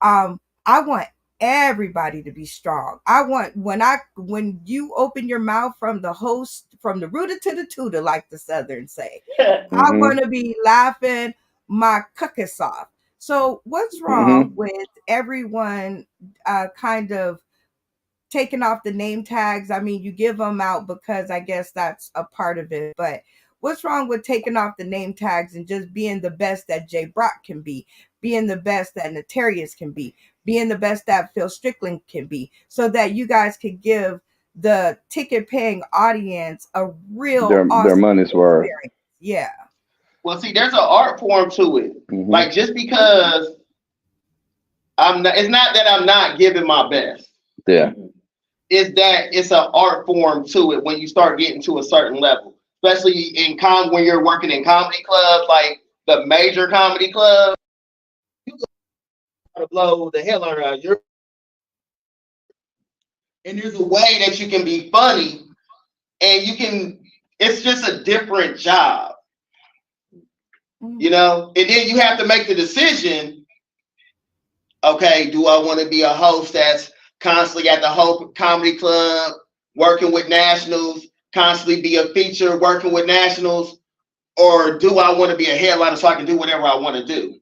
I want everybody to be strong. I want when you open your mouth from the host, from the rooter to the tutor, like the Southern say. I Hmm. want to be laughing my cuckus off. So what's wrong Hmm. with everyone kind of taking off the name tags? I mean, you give them out because I guess that's a part of it. But what's wrong with taking off the name tags and just being the best that Jay Brock can be, being the best that Notarius can be, being the best that Phil Strickland can be, so that you guys could give the ticket paying audience a real Their awesome money's worth. experience. Yeah. Well, see, there's an art form to it. Hmm. Like just because it's not that I'm not giving my best. Yeah. It's that it's an art form to it when you start getting to a certain level, especially when you're working in comedy clubs, like the major comedy clubs. You gotta blow the hell out of your. And there's a way that you can be funny, and you can. It's just a different job, Mm. And then you have to make the decision. Okay, do I want to be a host that's constantly at the Hope Comedy Club, working with nationals, constantly be a feature working with nationals, or do I want to be a headliner so I can do whatever I want to do?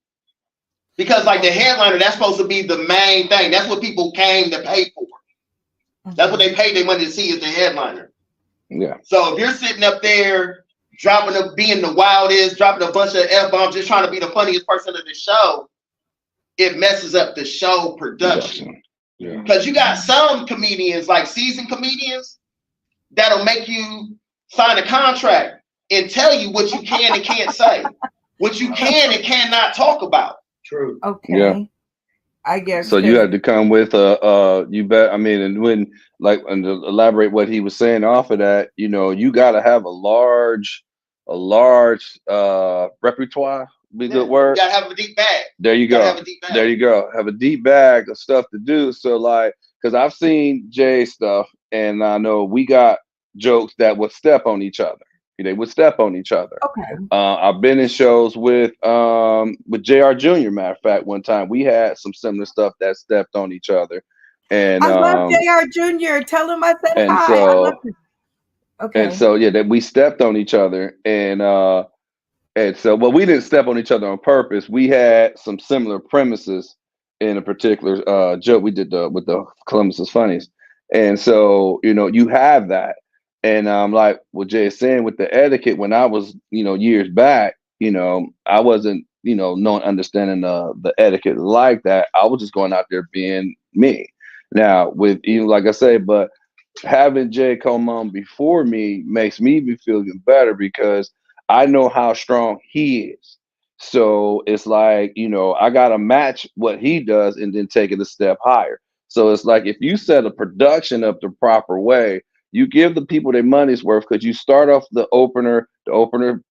Because like the headliner, that's supposed to be the main thing. That's what people came to pay for. That's what they paid their money to see is the headliner. Yeah. So if you're sitting up there being the wildest, dropping a bunch of F-bombs, just trying to be the funniest person in the show, it messes up the show production. Yeah. Because you got some comedians, like seasoned comedians, that'll make you sign a contract and tell you what you can and can't say, what you can and cannot talk about. True. Okay. Yeah. I guess So you had to come with you bet. I mean, and and to elaborate what he was saying off of that, you got to have a large repertoire. Be a good word. You gotta have a deep bag. There you go. Have a deep bag. There you go. Have a deep bag of stuff to do. So because I've seen Jay stuff, and I know we got jokes that would step on each other. They would step on each other. Okay. I've been in shows with Jr. Jr. Matter of fact, one time we had some similar stuff that stepped on each other, and I love Jr. Jr. Tell him I said and hi. so I love him. Okay. and so that we stepped on each other, and so well we didn't step on each other on purpose. We had some similar premises in a particular joke we did with the Columbus's Funnies, and so you have that. And like what Jay is saying with the etiquette, when I was, years back, I wasn't, understanding the etiquette like that. I was just going out there being me. Now, with like I say, but having Jay come on before me makes me be feeling better because I know how strong he is. So it's like, I gotta match what he does and then take it a step higher. So it's like if you set a production up the proper way, you give the people their money's worth because you start off the opener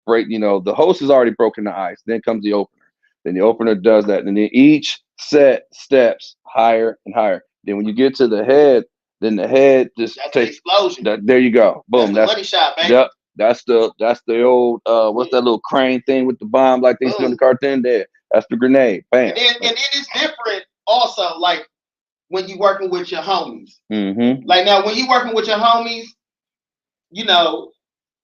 break, the host has already broken the ice, then comes the opener. Then the opener does that, and then each set steps higher and higher. Then when you get to the head, then the head just That's the takes explosion. that. There you go. Boom. That's the money shot, baby. Yep. That's the old what's that little crane thing with the bomb like they used to do in the cartoon there? That's the grenade. Bam. And then it's different also, like when you working with your homies. Mm-hmm. Like now, when you working with your homies, you know,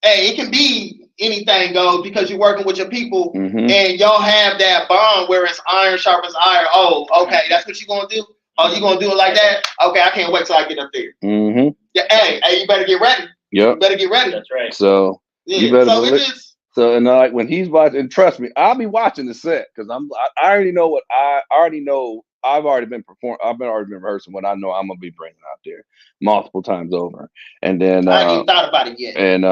hey, it can be anything goes because you're working with your people and y'all have that bond where it's iron sharpens iron. Oh, okay, that's what you gonna do? Oh, you gonna do it like that? Okay, I can't wait till I get up there. Mm-hmm. Yeah, hey, you better get ready. Yep. You better get ready. That's right. So Yeah. you better So it just and like when he's watching, and trust me, I'll be watching the set because I already know what I already know. I've already been already been rehearsing what I know I'm gonna be bringing out there multiple times over, and then I ain't even thought about it yet. and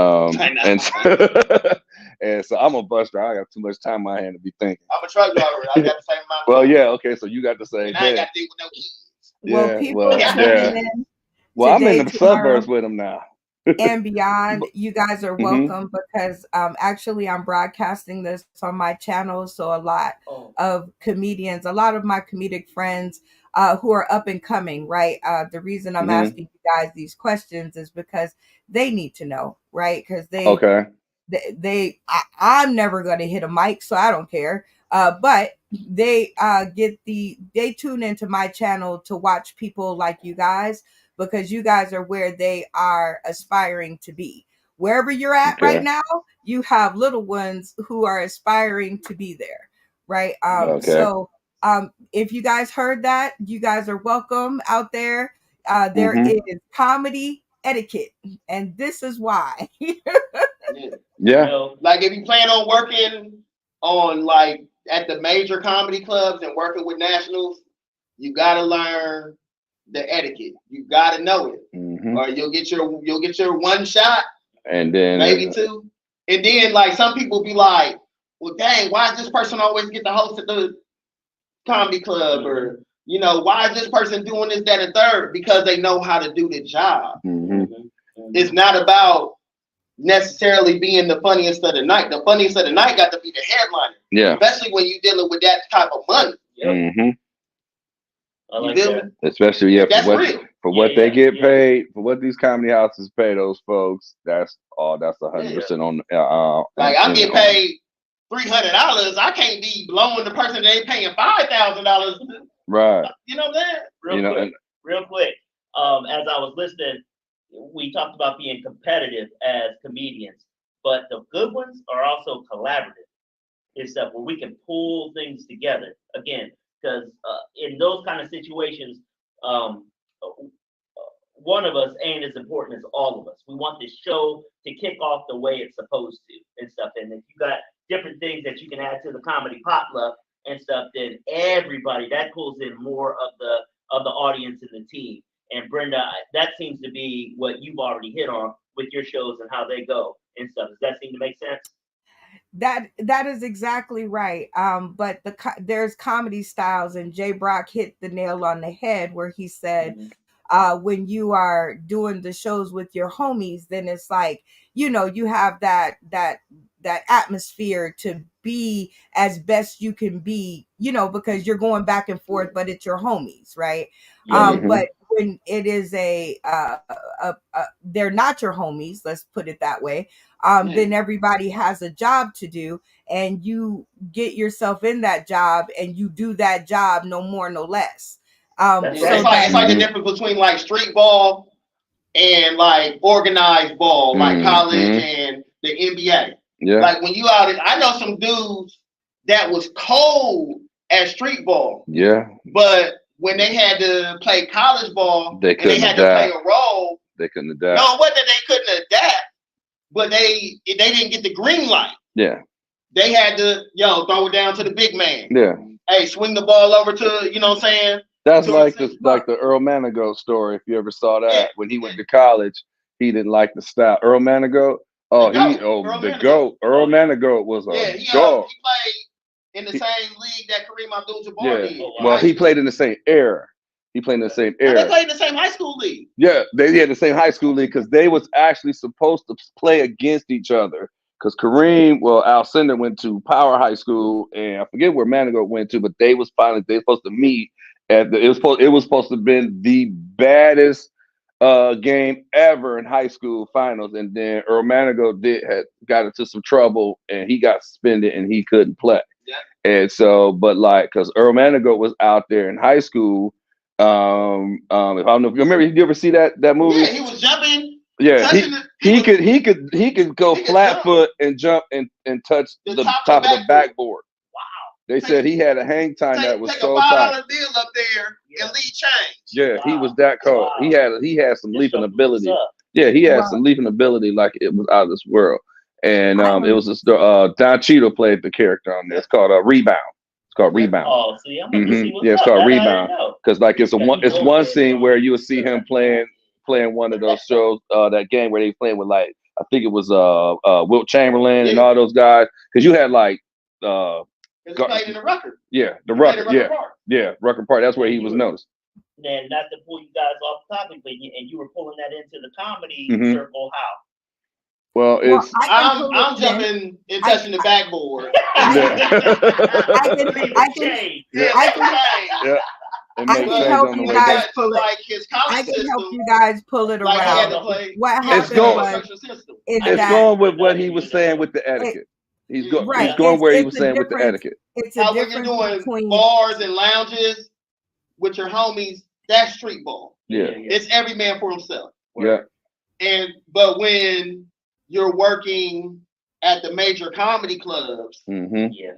and so I'm a buster. I got too much time in my hand to be thinking. I'm a truck driver. I got the same amount. Well, yeah, okay, so you got the same and I ain't thing. got to deal with no kids. Well, Yeah, people well, tuning yeah. in Well, I'm in today, the tomorrow, suburbs with him now. and beyond, you guys are Mhm. welcome because actually I'm broadcasting this on my channel, so a lot of comedians, a lot of my comedic friends who are up and coming, right? The reason I'm asking you guys these questions is because they need to know, right? Because I'm never going to hit a mic, so I don't care. But they they tune into my channel to watch people like you guys, because you guys are where they are aspiring to be. Wherever you're at right now, you have little ones who are aspiring to be there, right? So if you guys heard that, you guys are welcome out there. There is comedy etiquette, and this is why. Yeah. You know, like if you plan on working on like at the major comedy clubs and working with nationals, you gotta learn the etiquette. You gotta know it, or you'll get your one shot, and then maybe two, and then like some people be like, well, dang, why does this person always get the host at the comedy club, or you know, why is this person doing this, that, and third? Because they know how to do the job. It's not about necessarily being the funniest of the night. The funniest of the night got to be the headliner. Yeah. Especially when you're dealing with that type of money. I like that. Especially That's real. For what they get paid, for what these comedy houses pay those folks, that's 100% on. Like I'm getting paid $300. I can't be blowing the person they paying $5,000. Right. You know that? Real quick. As I was listening, we talked about being competitive as comedians, but the good ones are also collaborative. It's stuff where we can pull things together again, because in those kind of situations, one of us ain't as important as all of us. We want this show to kick off the way it's supposed to and stuff. And if you got different things that you can add to the comedy potluck and stuff, then everybody that pulls in more of the audience and the team. And Brenda, that seems to be what you've already hit on with your shows and how they go and stuff. Does that seem to make sense? That is exactly right. But there's comedy styles, and Jay Brock hit the nail on the head where he said, when you are doing the shows with your homies, then it's like, you know, you have that atmosphere to be as best you can be, you know, because you're going back and forth, but it's your homies, right? But when it is they're not your homies, let's put it that way, then everybody has a job to do, and you get yourself in that job and you do that job, no more, no less. It's like the difference between like street ball and like organized ball, like college and the NBA. Yeah. Like when you out, I know some dudes that was cold at street ball. Yeah. But when they had to play college ball, they had to play a role. They couldn't adapt. No, it wasn't that they couldn't adapt, but they didn't get the green light. Yeah. They had to, throw it down to the big man. Yeah. Hey, swing the ball over to, you know what I'm saying? That's like the Earl Manigault story. If you ever saw that, when he went to college, he didn't like the style. Earl Manigault. The GOAT. Earl Manigault was a dog. He played in the same league that Kareem Abdul-Jabbar did. Well, he played in the same era. They played in the same high school league. Yeah, they had the same high school league because they was actually supposed to play against each other because Kareem, well, Alcindor went to Power High School, and I forget where Manigault went to, but they were supposed to meet it was supposed to have been the baddest game ever in high school finals, and then Earl Manigault had got into some trouble, and he got suspended, and he couldn't play. Yeah. And so, but like, because Earl Manigault was out there in high school, if I don't know if you remember, did you ever see that movie? Yeah, he was jumping. Yeah, touching he could go he could flat jump. foot and jump and touch the top of the backboard. Wow. They said he had a hang time that was so a tight. $5 bill up there and lead change. Yeah, he Wow. was that cold. Wow. He had some This leaping show ability. blew us up. Yeah, he had Wow. some leaping ability like it was out of this world. And I it was this Don Cheadle played the character on there. It's called Rebound. It's called Rebound. Oh, see, I'm gonna see what's Yeah, it's up. called That I didn't Rebound. know. Because like it's Because he one was scene there. where you would see him playing one of those shows, that game where they playing with like I think it was Wilt Chamberlain and all those guys. Because you had like Because he played in the Rucker. yeah, the He played Rucker, in yeah, Park. yeah, Rucker Park. That's where he was noticed. And not to pull you guys off topic, but you were pulling that into the comedy Mhm. circle. How? Well, it's I'm jumping and touching the backboard. It I makes can sense help on the you way guys back. pull it. Like his college I can system, help you guys pull it like he had around. to play. What It's happened going- was is It's that going with what he was saying with the etiquette. He's going Right. where he It's was a saying with the difference. etiquette. it's a How when you're difference doing between bars and lounges with your homies, that's street ball. Yeah, It's every man for himself. yeah, But when you're working at the major comedy clubs, mm-hmm. Yeah.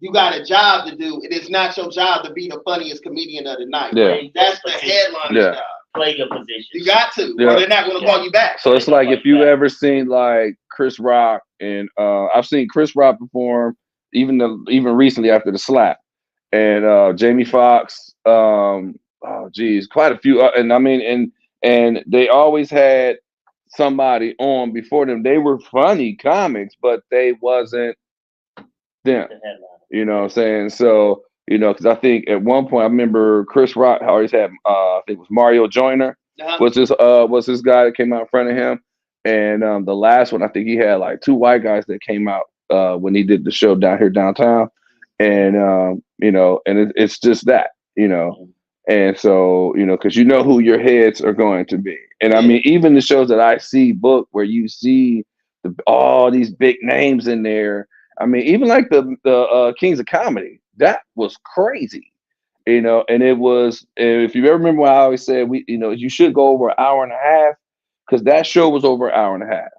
you got a job to do. It is not your job to be the funniest comedian of the night. Yeah. That's the headliner's Yeah. job. Play your position. You got to, Yeah. or they're not going to call you back. So it's like if you ever seen like Chris Rock, and I've seen Chris Rock perform even recently after the slap, and Jamie Foxx, quite a few, and I mean, and they always had somebody on before them. They were funny comics, but they wasn't them. The headliner. You know what I'm saying? So, because I think at one point I remember Chris Rock always had I think it was Mario Joyner was this guy that came out in front of him. And the last one, I think he had like two white guys that came out when he did the show down here downtown. And and it's just that, and so, because who your heads are going to be. And I mean, even the shows that I see booked where you see all these big names in there. I mean, even like the Kings of Comedy, that was crazy, and it was, if you ever remember what I always said, you should go over an hour and a half, because that show was over an hour and a half,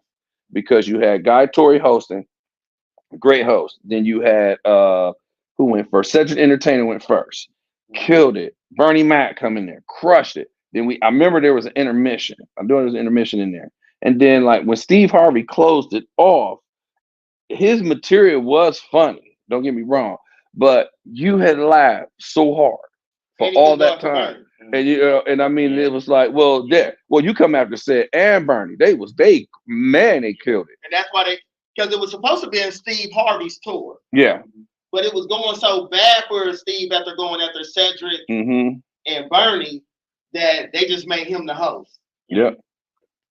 because you had Guy Torrey hosting, great host. Then you had, who went first? Cedric Entertainer went first, killed it. Bernie Mac come in there, crushed it. Then I remember there was an intermission. I'm doing this intermission in there. And then like when Steve Harvey closed it off, his material was funny, don't get me wrong, but you had laughed so hard for all that time. And and I mean, it was like, well, you come after Sid and Bernie. They killed it. And that's why because it was supposed to be in Steve Harvey's tour. Yeah. But it was going so bad for Steve after going after Cedric and Bernie that they just made him the host. Yep.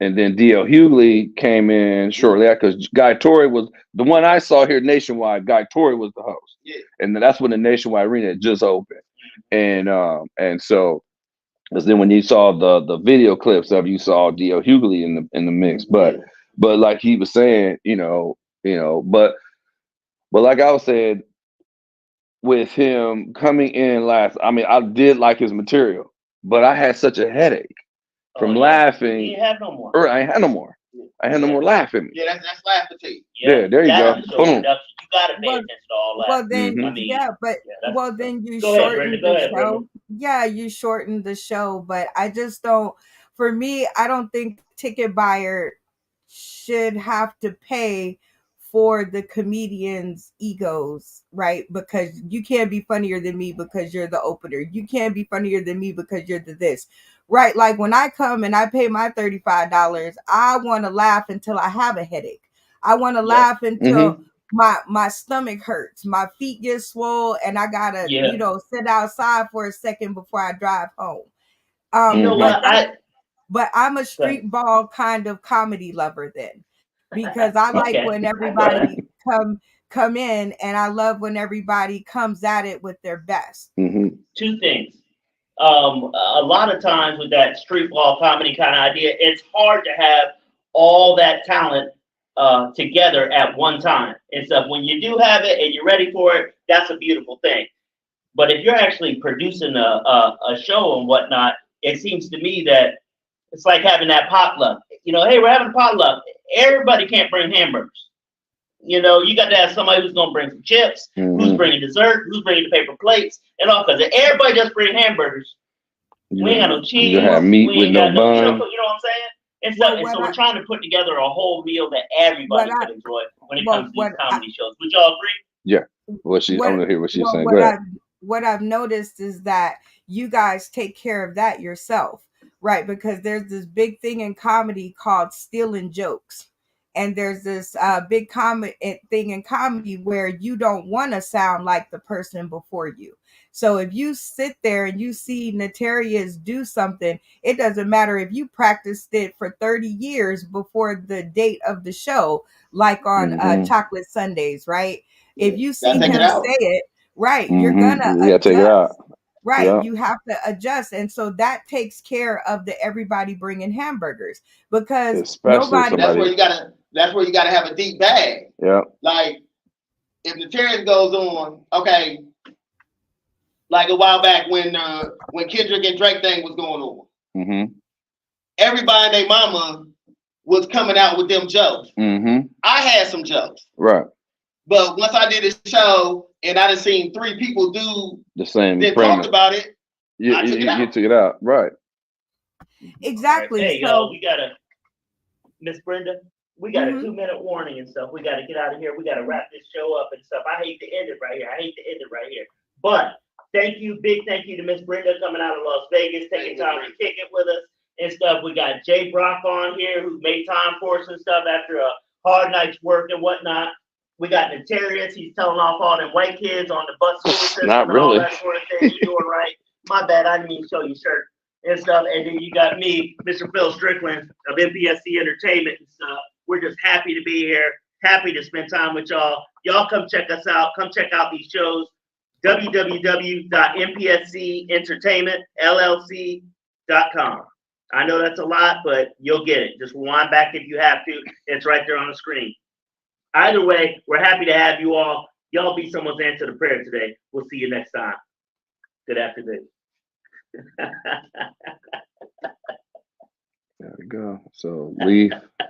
And then D.L. Hughley came in shortly after, because Guy Torrey was the one I saw here nationwide. Guy Torrey was the host. Yeah. And then that's when the Nationwide Arena had just opened. And so, because then when you saw the video clips of, you saw D.L. Hughley in the mix. But like he was saying, but like I was saying, with him coming in last, I mean, I did like his material, but I had such a headache from laughing. You have no more. I ain't had no more. I had no more laughing. Yeah, that's laugh fatigue. Yeah, there you go. Boom. You gotta pay attention to all that. Well, then, then you shorten the show. Yeah, you shorten the show, but I just don't. For me, I don't think ticket buyer should have to pay for the comedian's egos, right? Because you can't be funnier than me because you're the opener. You can't be funnier than me because you're the this. Right, like when I come and I pay my $35, I want to laugh until I have a headache. I want to laugh until my stomach hurts, my feet get swole, and I gotta, sit outside for a second before I drive home. But I'm a street ball kind of comedy lover then. because I like Okay. when I feel everybody come in, and I love when everybody comes at it with their best. Hmm. two things. A lot of times with that street ball comedy kind of idea, it's hard to have all that talent together at one time. And so when you do have it and you're ready for it, that's a beautiful thing. But if you're actually producing a show and whatnot, it seems to me that it's like having that potluck. Hey, we're having a potluck. Everybody can't bring hamburgers. You got to have somebody who's going to bring some chips, who's bringing dessert, who's bringing the paper plates, and all. Because if everybody just bring hamburgers, we ain't got no cheese. You have meat We with ain't no got no, you know bun. what I'm saying? And so, Well, and what so we're I trying to put together a whole meal that everybody what I can enjoy when it well comes to these what I comedy shows. Would y'all agree? Yeah. I want what to hear what she's well saying. Go ahead. what I've noticed is that you guys take care of that yourself, right? Because there's this big thing in comedy called stealing jokes. And there's this big thing in comedy where you don't want to sound like the person before you. So if you sit there and you see Notarius do something, it doesn't matter if you practiced it for 30 years before the date of the show, like on Chocolate Sundays, right? If you see Gotta take it him out. say it, right, you're gonna You gotta take it out. adjust. Right, Yeah. you have to adjust, and so that takes care of the everybody bringing hamburgers, because Especially nobody. That's where somebody. you gotta. That's where you gotta have a deep bag. Yeah. Like if the terrorist goes on, okay. Like a while back when Kendrick and Drake thing was going on, Mm-hmm. everybody and their mama was coming out with them jokes. Mm-hmm. I had some jokes, Right. but once I did a show and I done seen 3 people do The same then premise. talked about it, You I took it out. took it out. Right. Exactly. Hey, So y'all, we got to, Miss Brenda, we got a Mhm. 2-minute warning and stuff. We got to get out of here. We got to wrap this show up and stuff. I hate to end it right here. But big thank you to Miss Brenda coming out of Las Vegas, taking time to kick it with us and stuff. We got Jay Brock on here who made time for us and stuff after a hard night's work and whatnot. We got Notarius. He's telling off all them white kids on the bus school system Not and really. all that sort of thing. You doing right. My bad. I didn't even show you shirt and stuff. And then you got me, Mr. Phil Strickland of MPSC Entertainment and stuff. We're just happy to be here. Happy to spend time with y'all. Y'all come check us out. Come check out these shows. www.mpscentertainmentllc.com. I know that's a lot, but you'll get it. Just rewind back if you have to. It's right there on the screen. Either way, we're happy to have you all. Y'all be someone's answer to prayer today. We'll see you next time. Good afternoon. There we go. So leave.